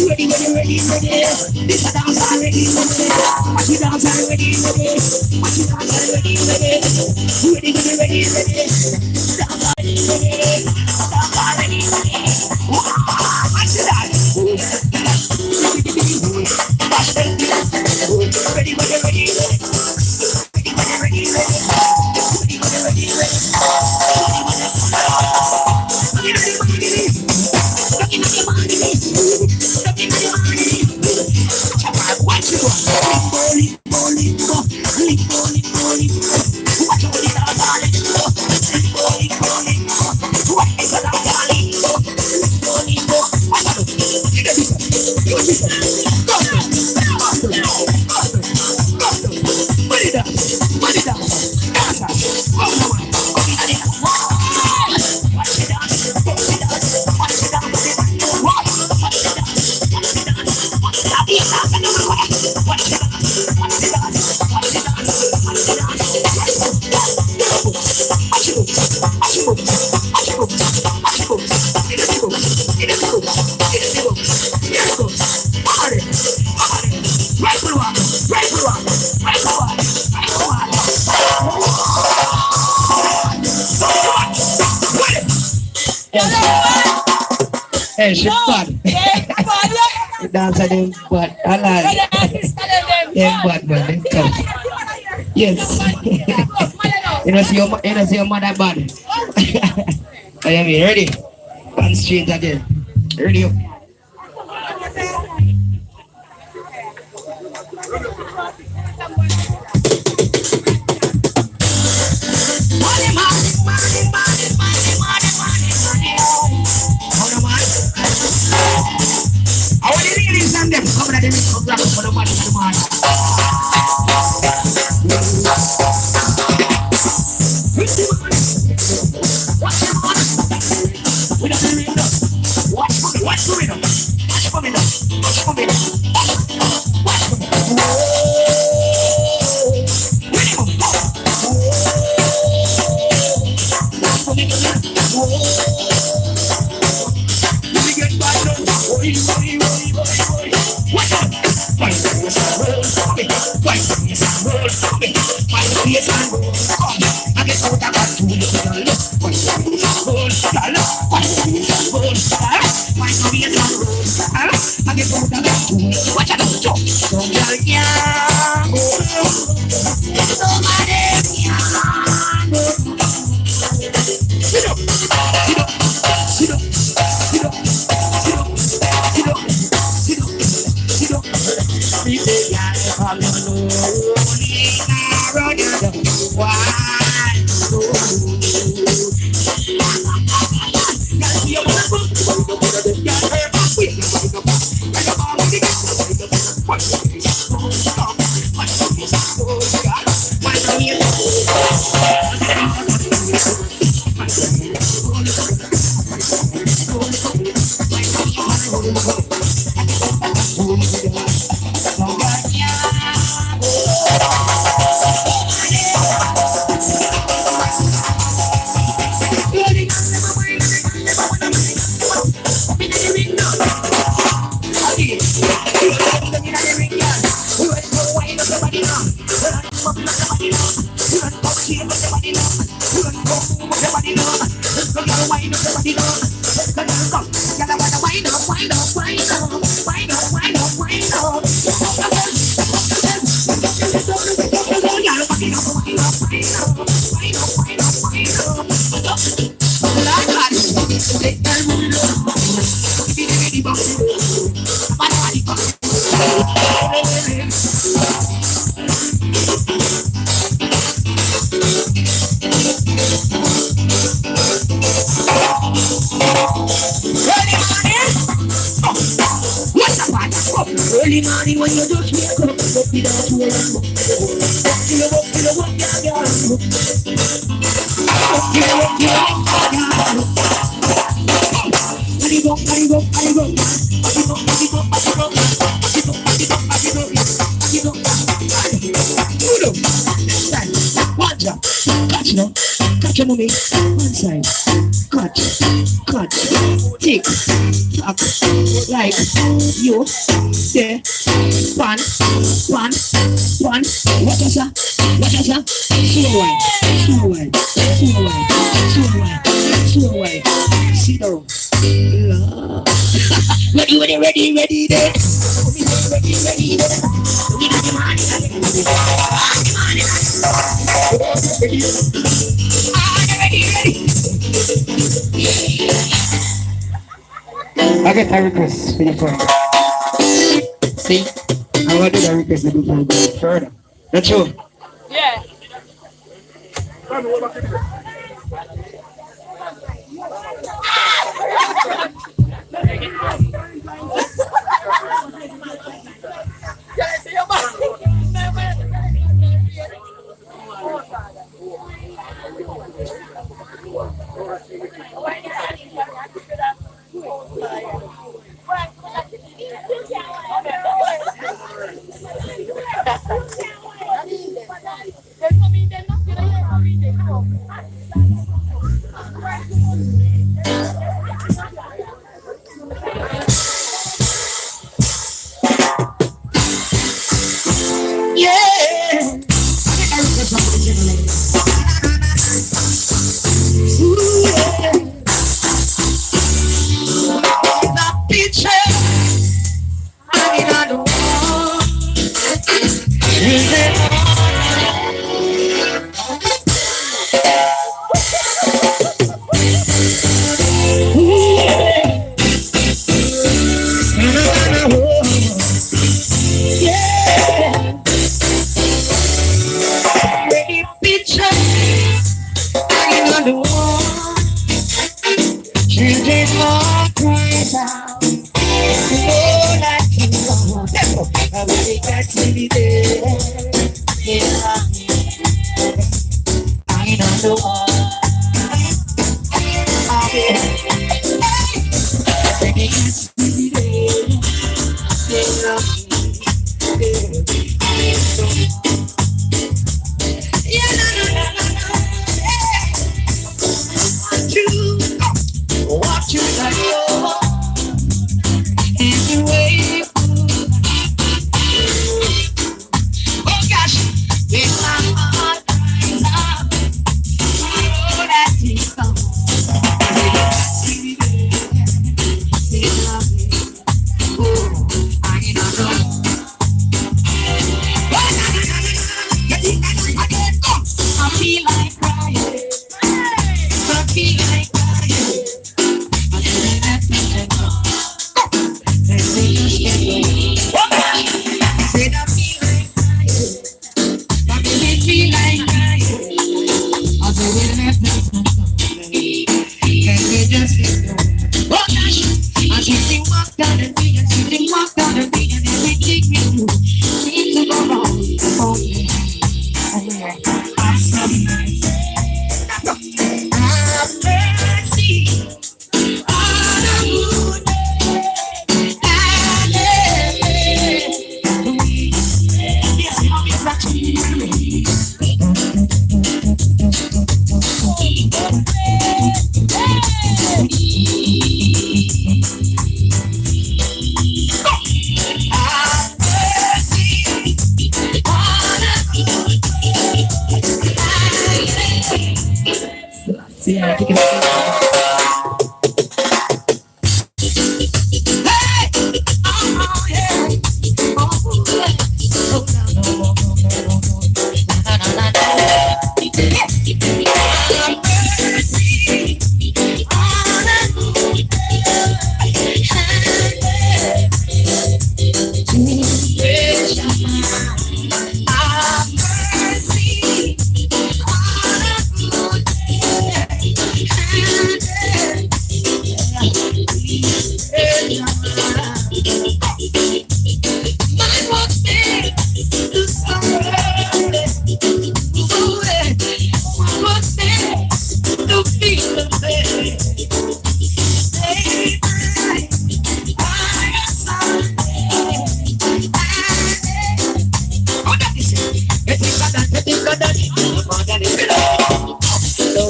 Ready, ready, ready, ready. This a dance already, ready. Watch it dance already, ready. Watch it dance already, ready. Ready, ready, ready, ready. Dance already, ready. Dance already, ready. Watch it dance. Ready, ready, ready, ready. Ready, ready, ready, ready. Ready, ready, ready, ready. Watch it go, limbo, limbo, limbo, limbo. Watch it go, limbo, limbo, limbo, limbo. Watch it go, limbo, limbo, limbo. Watch it go. Get it, get it. Go, go, go, go. Put it up, put it up. Dance, go, come on, go get it. Watch it down, watch it down, watch it down, watch it down, watch it down. Hey, she bad. The dancer them bad. I like. Yeah, bad, man. Yes. You know see your mother bad. I am ready. One straight again. Ready up. I want to release them. Come on, the mix of rap for the money for the money. Watch for me now. Watch for me now. Watch for me now. Watch for me. So you wind up your body down. So you come. You wanna wind up, wind up, wind up, wind up, wind up, wind up. Early morning when you just wake up, up without worrying. Up, yeah, yeah. Up, yeah. Catch your mommy, one side, cut, tick, tock, like, you, there, one, watch us, slow way, sit down, love. Ready, there. Ready, there. I get a request for the phone. See? I want to do a request to do for go further. That's true? Yeah.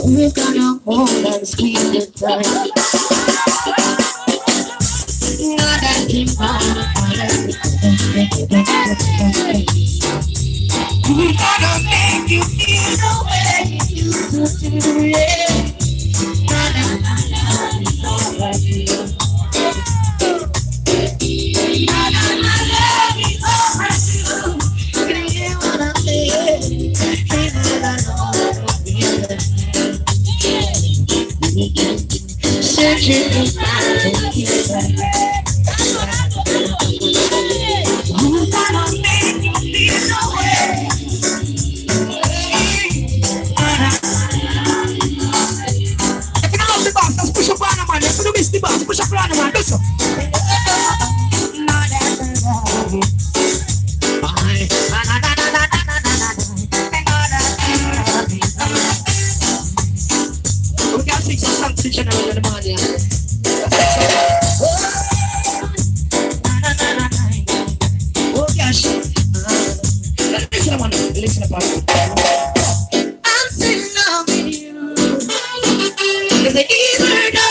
We're gonna hold and squeeze it tight. Not that you we're gonna make you feel the way you used to do it. Searching to find you. Who's gonna make you feel the way? If you don't love the box, just push up on the man. If you don't miss the box, push up on the man. Do so. We can sing some songs in general in the morning. Oh gosh. Listen to one. Listen to part. I'm still loving you. Cause I either die.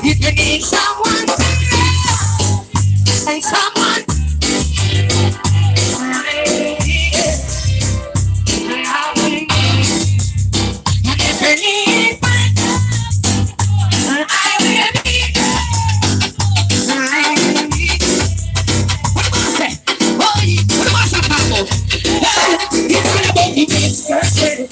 If you need someone to love, like someone, and if you need my love, I will be there. I will be there. What am I saying? Oh, what am I saying about? It's all about the best person.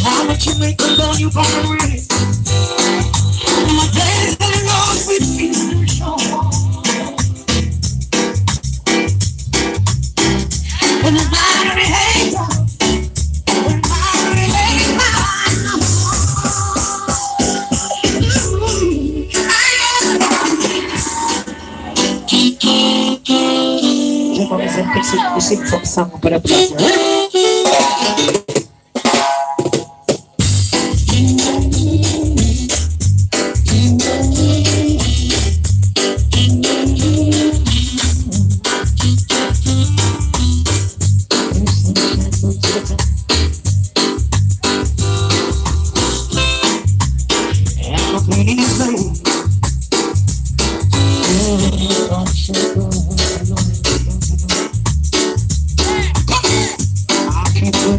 How much you make alone you gonna really? My days on the road with me so and the matter of hate, the matter of hate, je vais vous faire une petite song pour la place.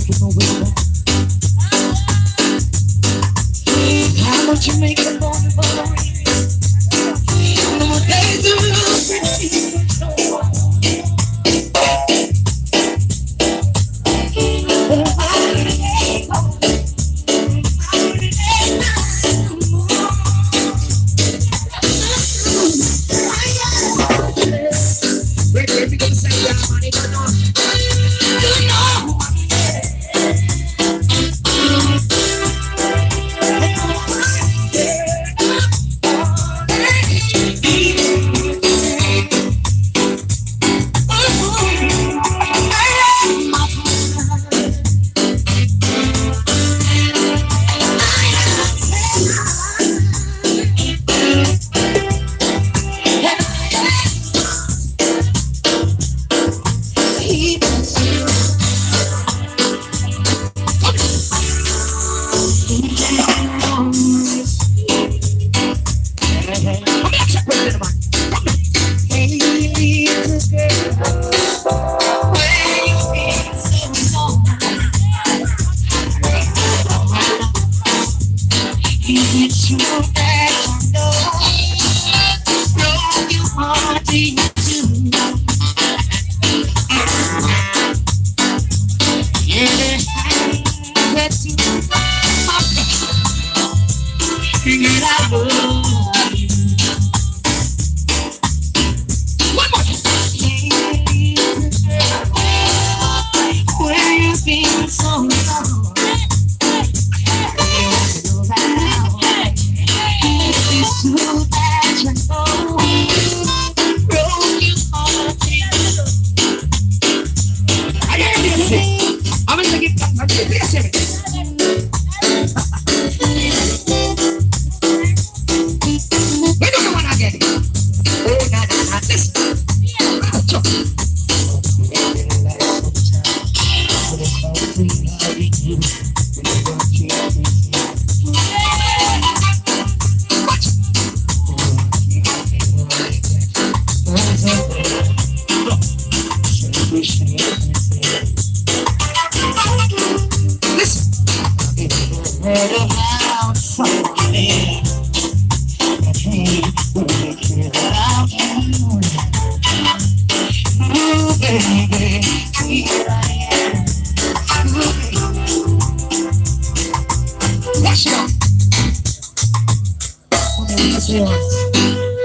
give away back. How much you make a phone for the ring? No more days of wait, we gonna say yeah, money, don't know.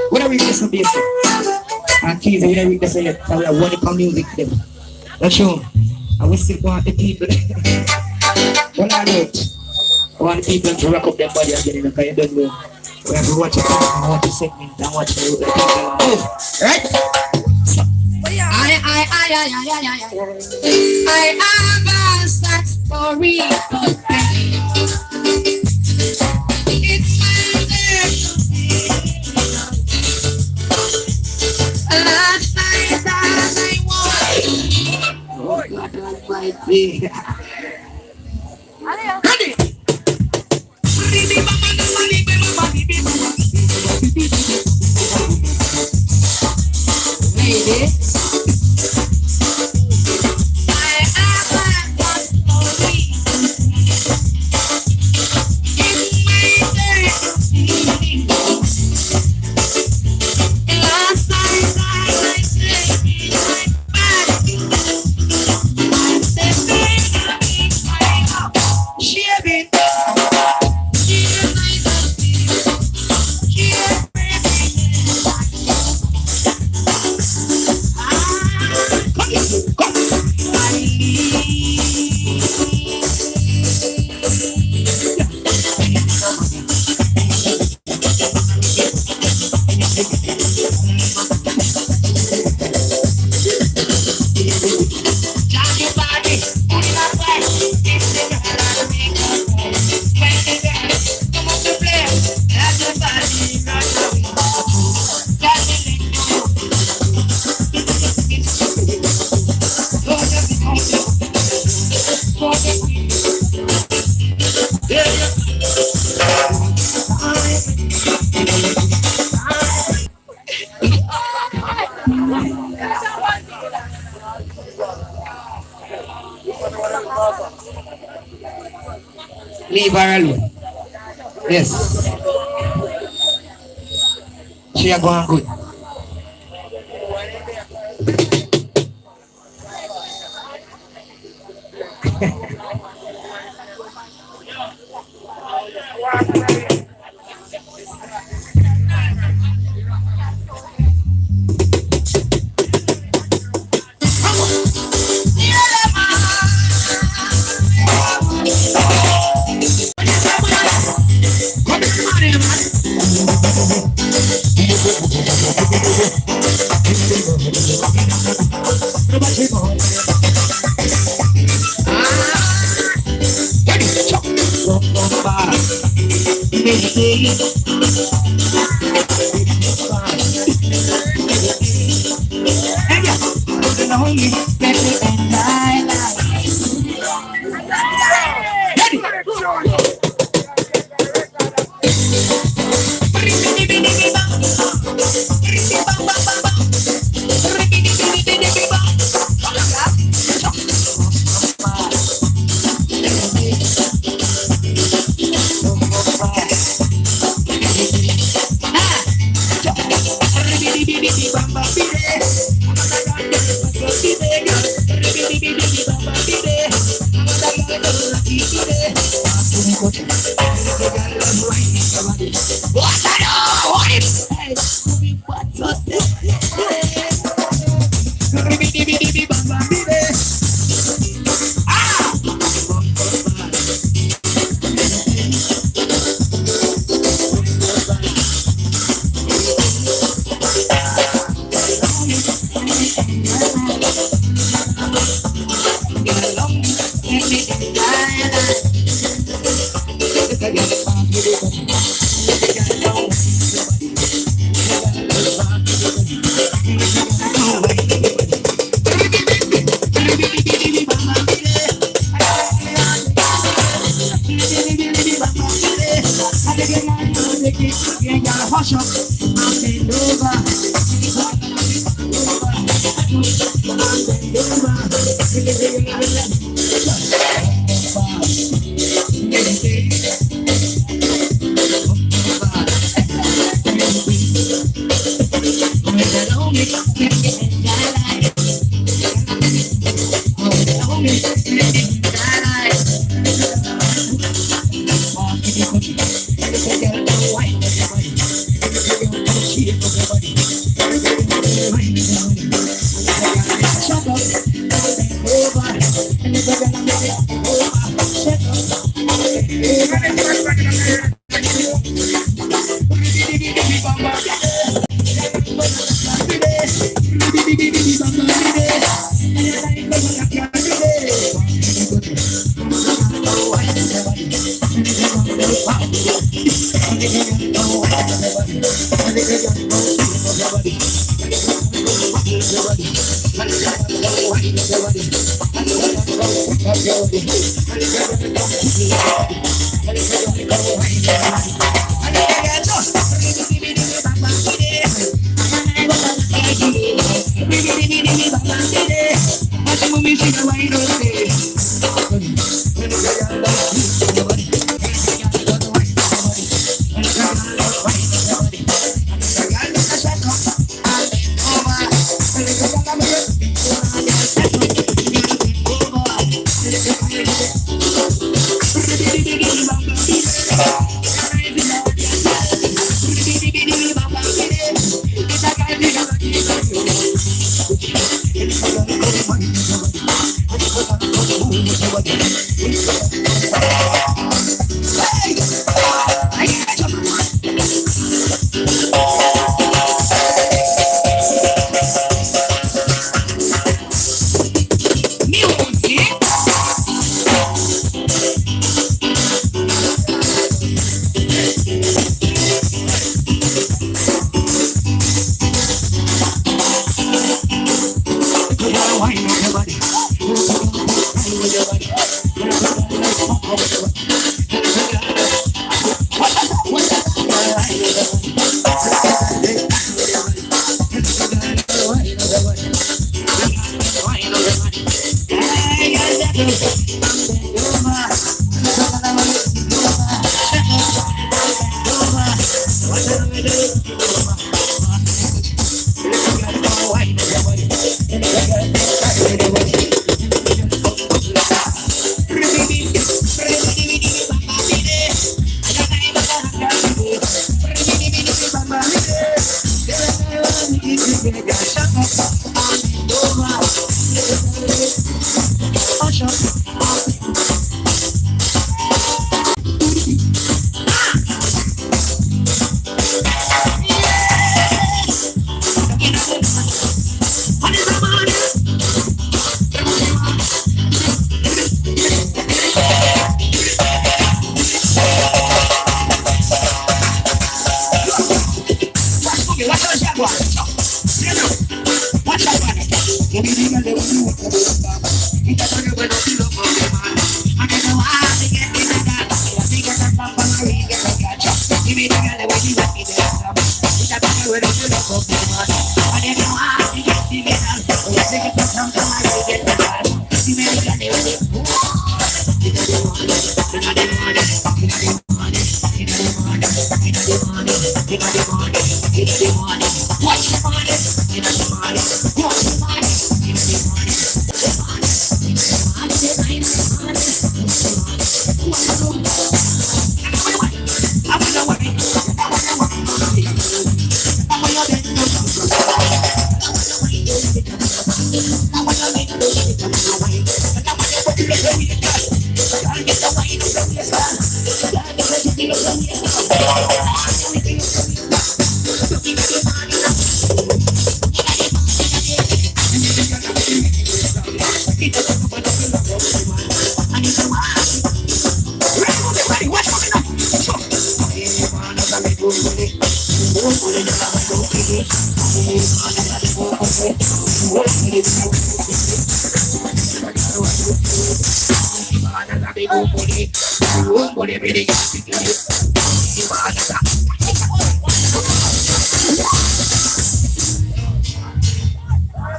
What are we going to be? And keys, we are going to say, I will want to music them. That's true. I will still want the people. What I wrote, I want the people to rock up their body again, because you don't know. We have to watch it, I want to segment, I watch the people move. Right? So, I have a sad story. It's my destiny. Last night that I won. Oh God Almighty. Ready? Ladies. Leave her alone. Yes. She are going good.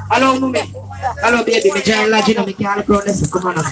Hello, mummy. Hello, baby. Me giant lodge, you know, me can't grow this. Come on.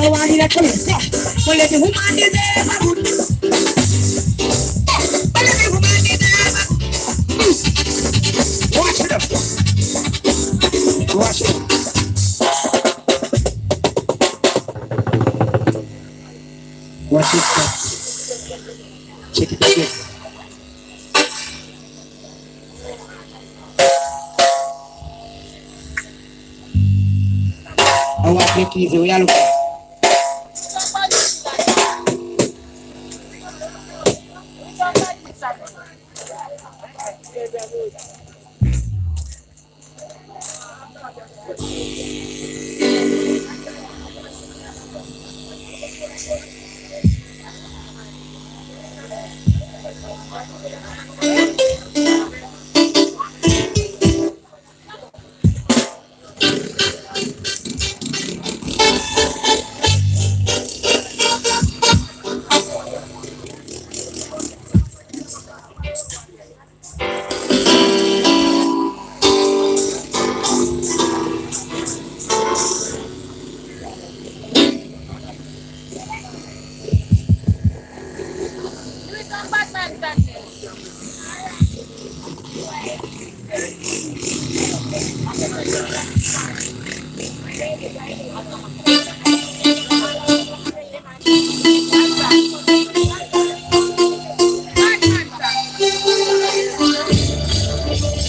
I want to tell you, well, if the woman is there, well, if the woman is there, watch it up. Watch it. Watch it. Check it again. I want to make it easy. We are looking.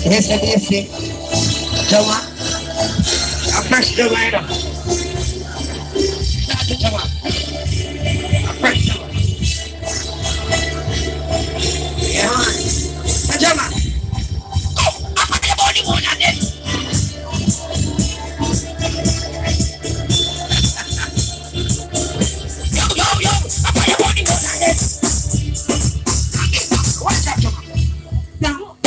Yes, I did see. Come on. I pressed the right up. Come on. I pressed the right. Yeah, man. Come on. Go. I'm going to be the only one on this. Yo. I'm going to be the only one on this. Watch out, come on. Now.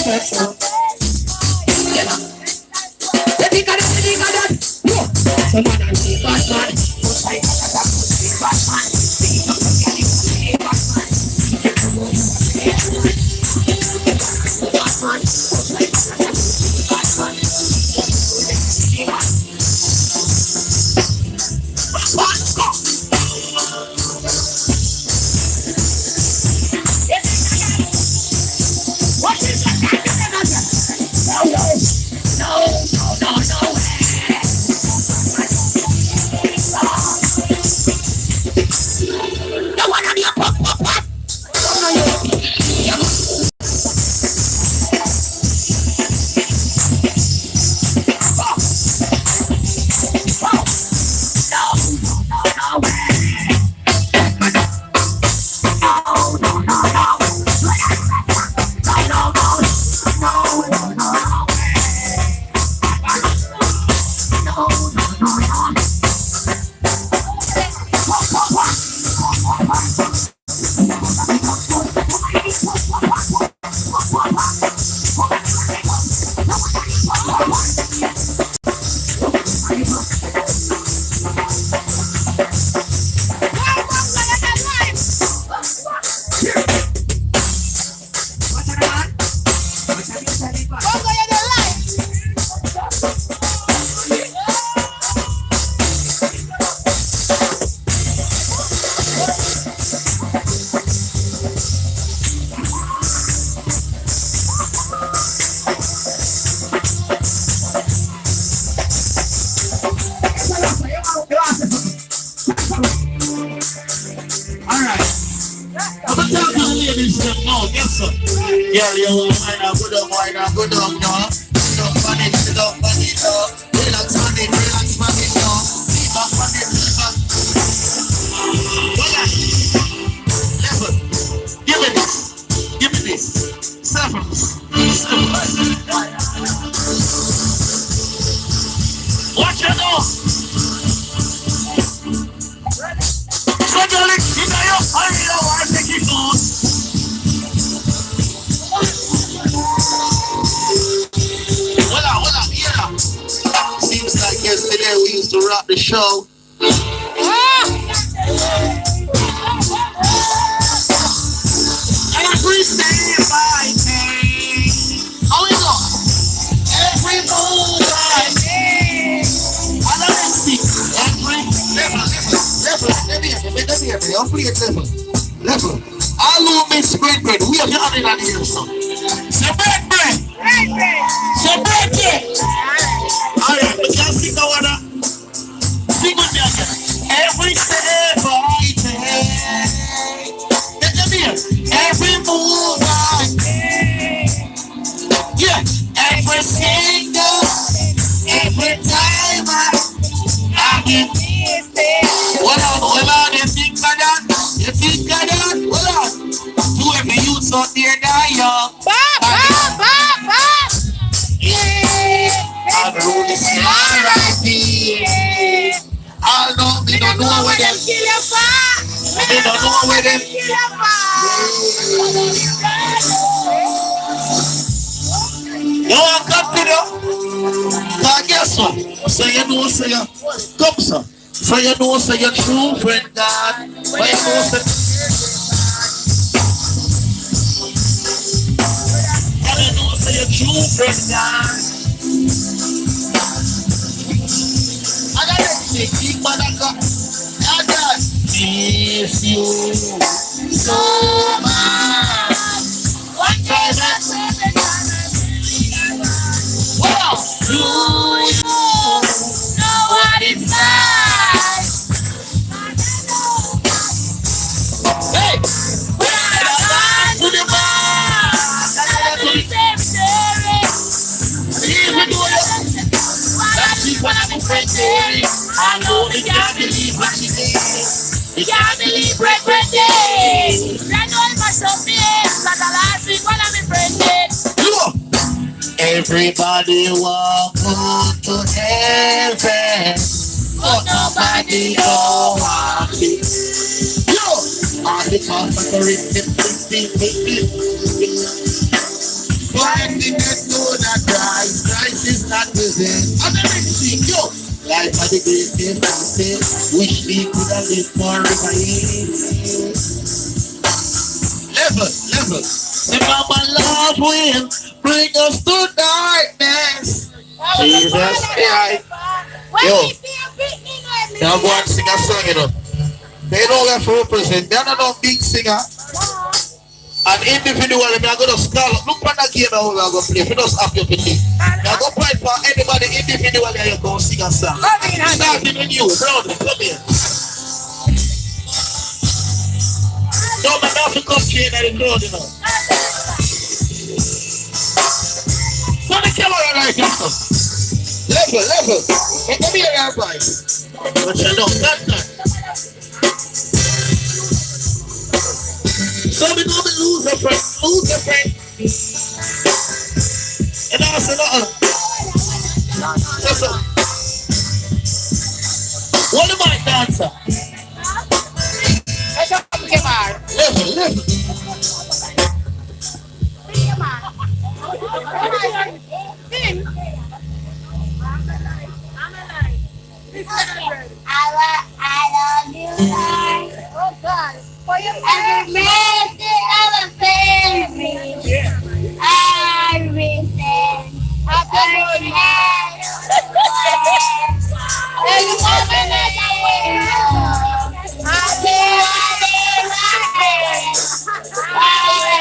special. You know. You think of that, you think of that. No. Some man and see bad man. Must be bad man. See bad man. Girl, you want wine and good up, no. Sit up on it, no. Relax on it, no. Sit back on it, back. Level. Give me this. Selfie. Watch your nose. So you lick, you know your honey, you want to take it off. Seems like yesterday we used to rock the show. Every day by day. How is it? Every move I make. I don't see. Every level. All who miss bread. We have your hand in the ear, son. Say bread. Say bread. Alright, we can sing the water. Sing with me again. Every step I take. Get them here. Every move I make. Yeah. Every single. Every time I get this thing. Hold on, you think of that? Hold on. To every youth out there that young. I know this is R.I.P. All know me don't know where them kill your fire. Me don't know where them kill your fire. You want to come to them? But guess what? So you know, say you come, sir. So you know, say your true friend God. But you know, say your true friend God. I got to big mother. I just miss you so much. One time that's wow. Do you know what it's like? Hey, when I run to the bar, I to the cemetery. Even though when I'm friendly, I know they can't believe what she did. They can't believe bread day. They know it must have been, but the last week when I'm friendly. Everybody walk to heaven, but nobody go walk it. All the comfort for it, Find the best know that Christ is not within. I'm the next thing, yo. Life of the greatest process. Wish we could have lived forever. Level. Remember love will bring us to darkness. Jesus Christ. Yo, now go and sing a song, you know. They don't have to represent. They're not no big singer. And individually, I'm going to scroll. Look at that game I'm going to play. If you just have your pity. I'm going to play for anybody individually and you're going to sing a song. Starting with you, brother. Come here. No, man, have to come here and the crowd, you know. So the camera like this. Level. Hey, come here, everybody. But you know, that. So we know we lose a friend. And also, so. What am I dancer? Level. I love you, Lord. Oh God. For your every mercy ever failed me. Everything. Every hand. Every woman that I will.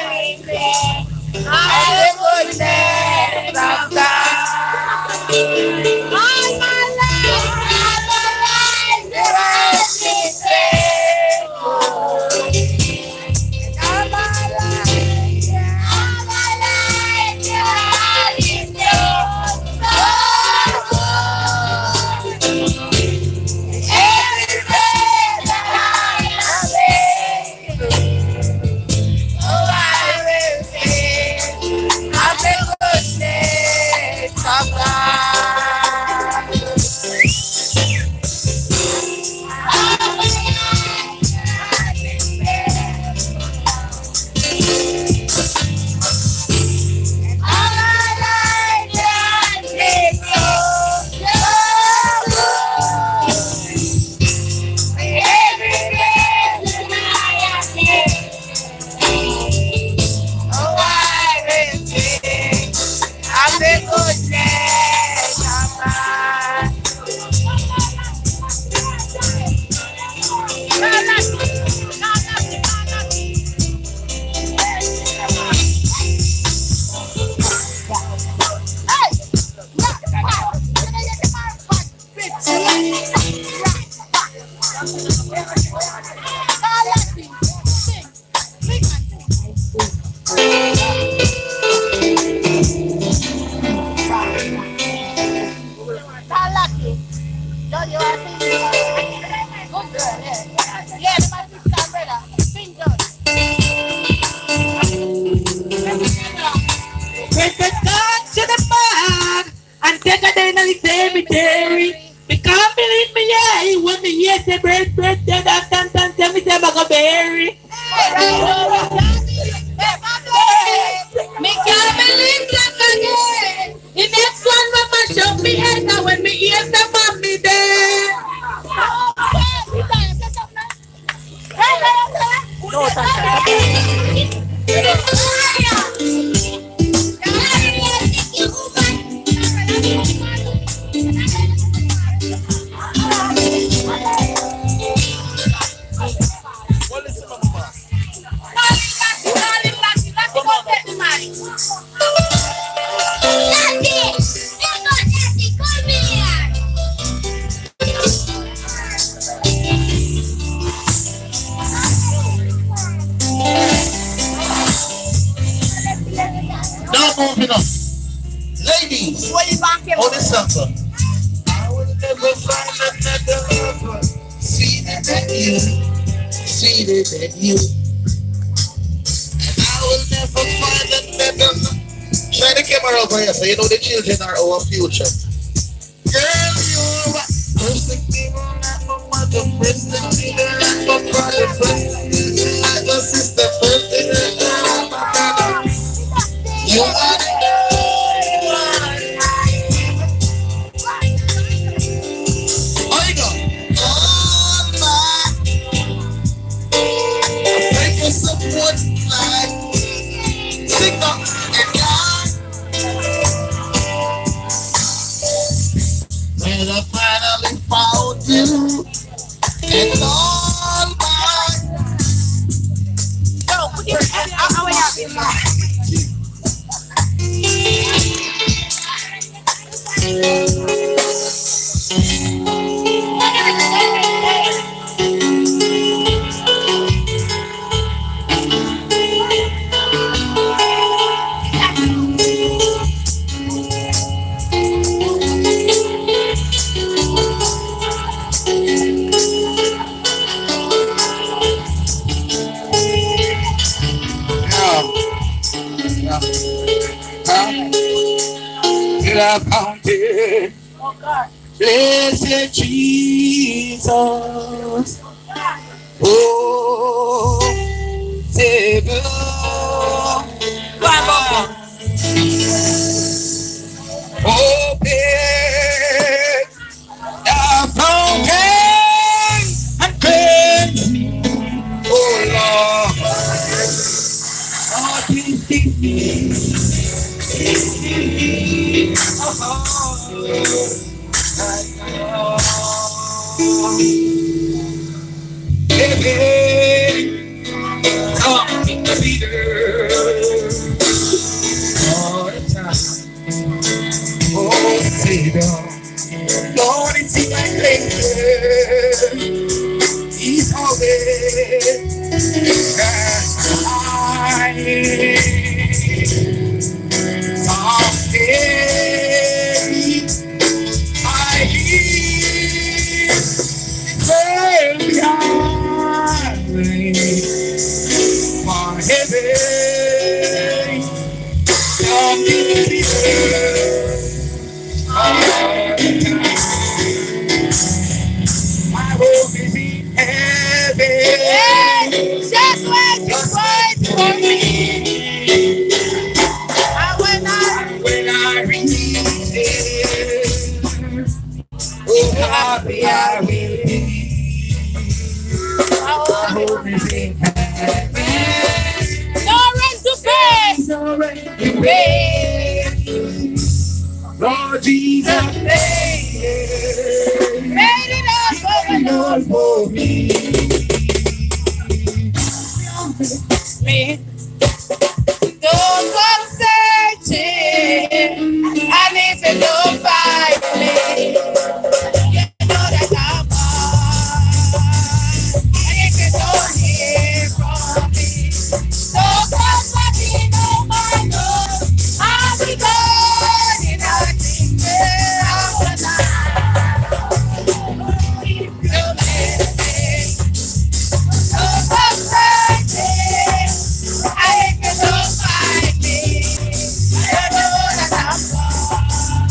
Everything. All the goodness of God. All my life, you have been faithful. All my life, you have been faithful. Every breath that I am able, oh, I will sing of the goodness of God. Ladies, on the suffer. I will never find another lover sweeter than you, sweeter than you. And I will never find another. Try the camera over here so you know the children are our future. Girl, you're what? Perfect people like my mother, perfect people like my brother, perfect like my sister, perfect like my brother. You are the I found it. Blessed Jesus, oh Savior, open the fountain and cleanse me, oh Lord, Lord, please keep me. Come to Peter all the time. Oh, Savior, Lord, it's in my place. He's always I someday I leave well behind for heaven. Come to my hope is in heaven. Just wait, just wait for me. And When I reach it, oh, happy I will be. My hope is in heaven. no rent to pay. No rent to pay. Lord Jesus paid Made it all for me. me. Don't go searching, and if you don't find me, you know that I'm gone. And if you don't hear from me, don't come knocking on my door. I'll be gone in a twinkle of an eye. Don't let me, don't come searching. I ain't gonna find me. I know that I'm wrong.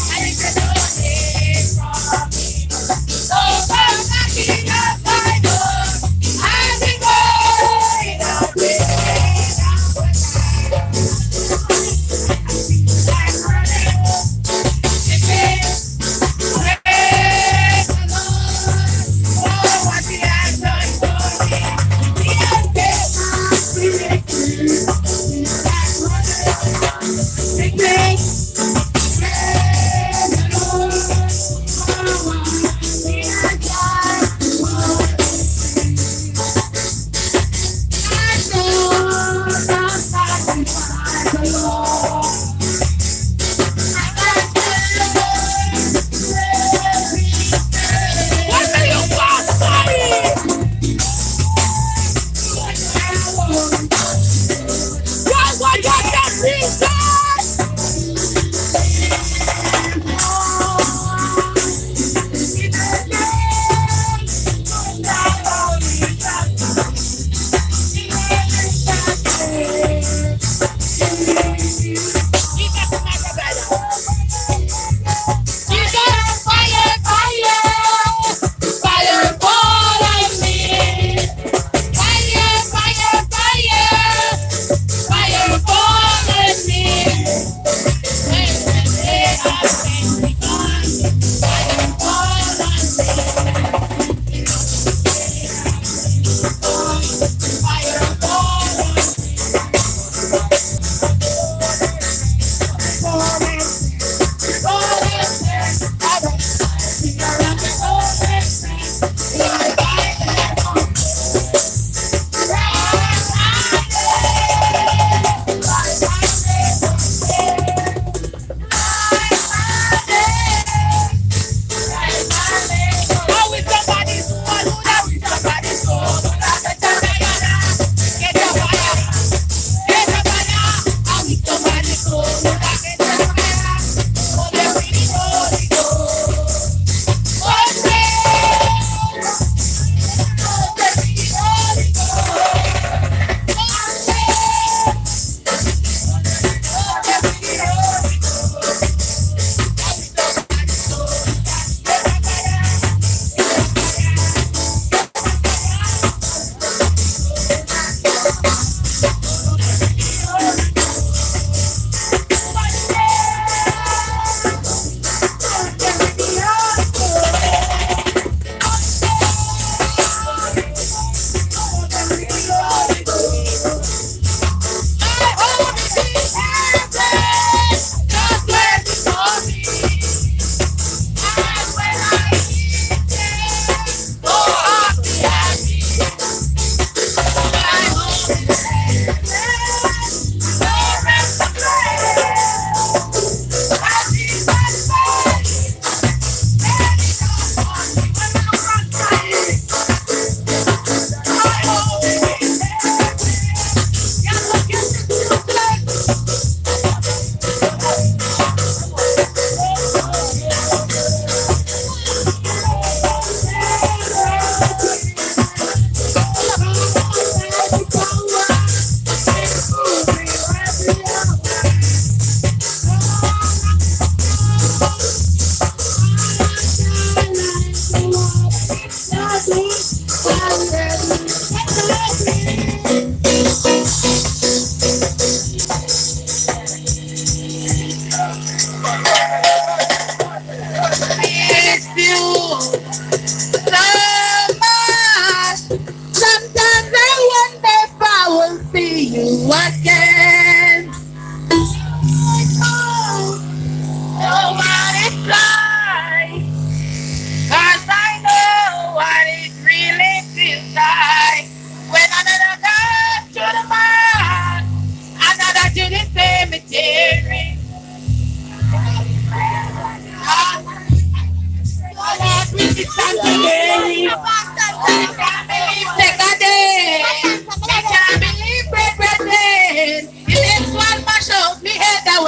I ain't gonna hear from me. So come knocking at my door. I've been going out there. Like running. It feels praise the Lord. Oh, what He has done for me. He has been my spirit. Like running. It feels praise the Lord. Oh, what He has done for me. I know I'm satisfied, the Lord. What are you want, sorry? Just what you can see, fire, fire, fire fall on me. Fire, fire, fire, fire fall on me. When the day has been begun, fire fall on me. Fire fall on me.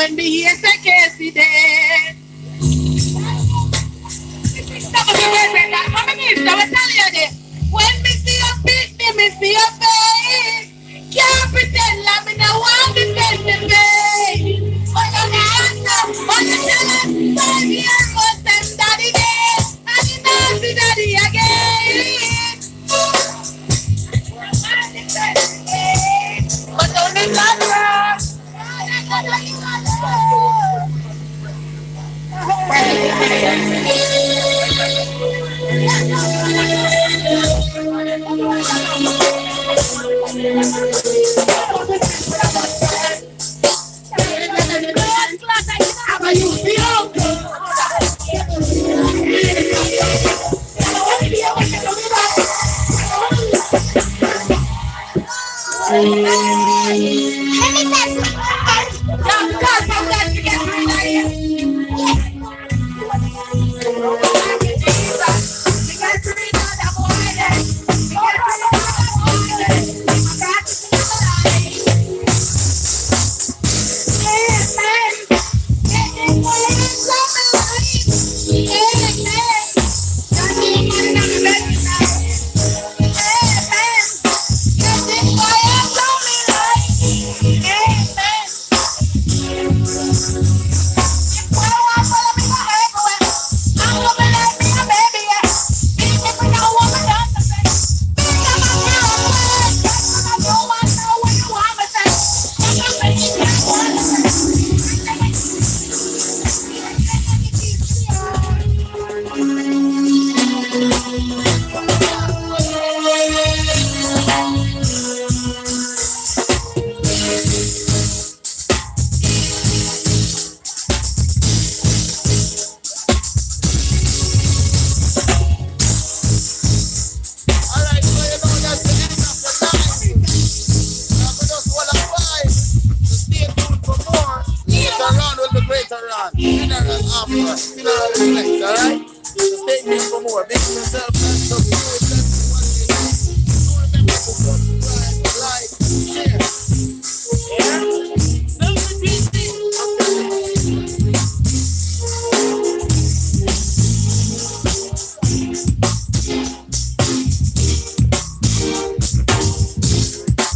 when me hear say Casey dead. Stop with your friend, that what me need, so I tell you this. When me see your picture, me see your face. Can't pretend like me no want to test the face. But you can't know, but you tell us 5 years was them daddy dead. And you know see daddy again. But only God knows. Funeral after, funeral next, alright? So stay tuned for more. Big yourself.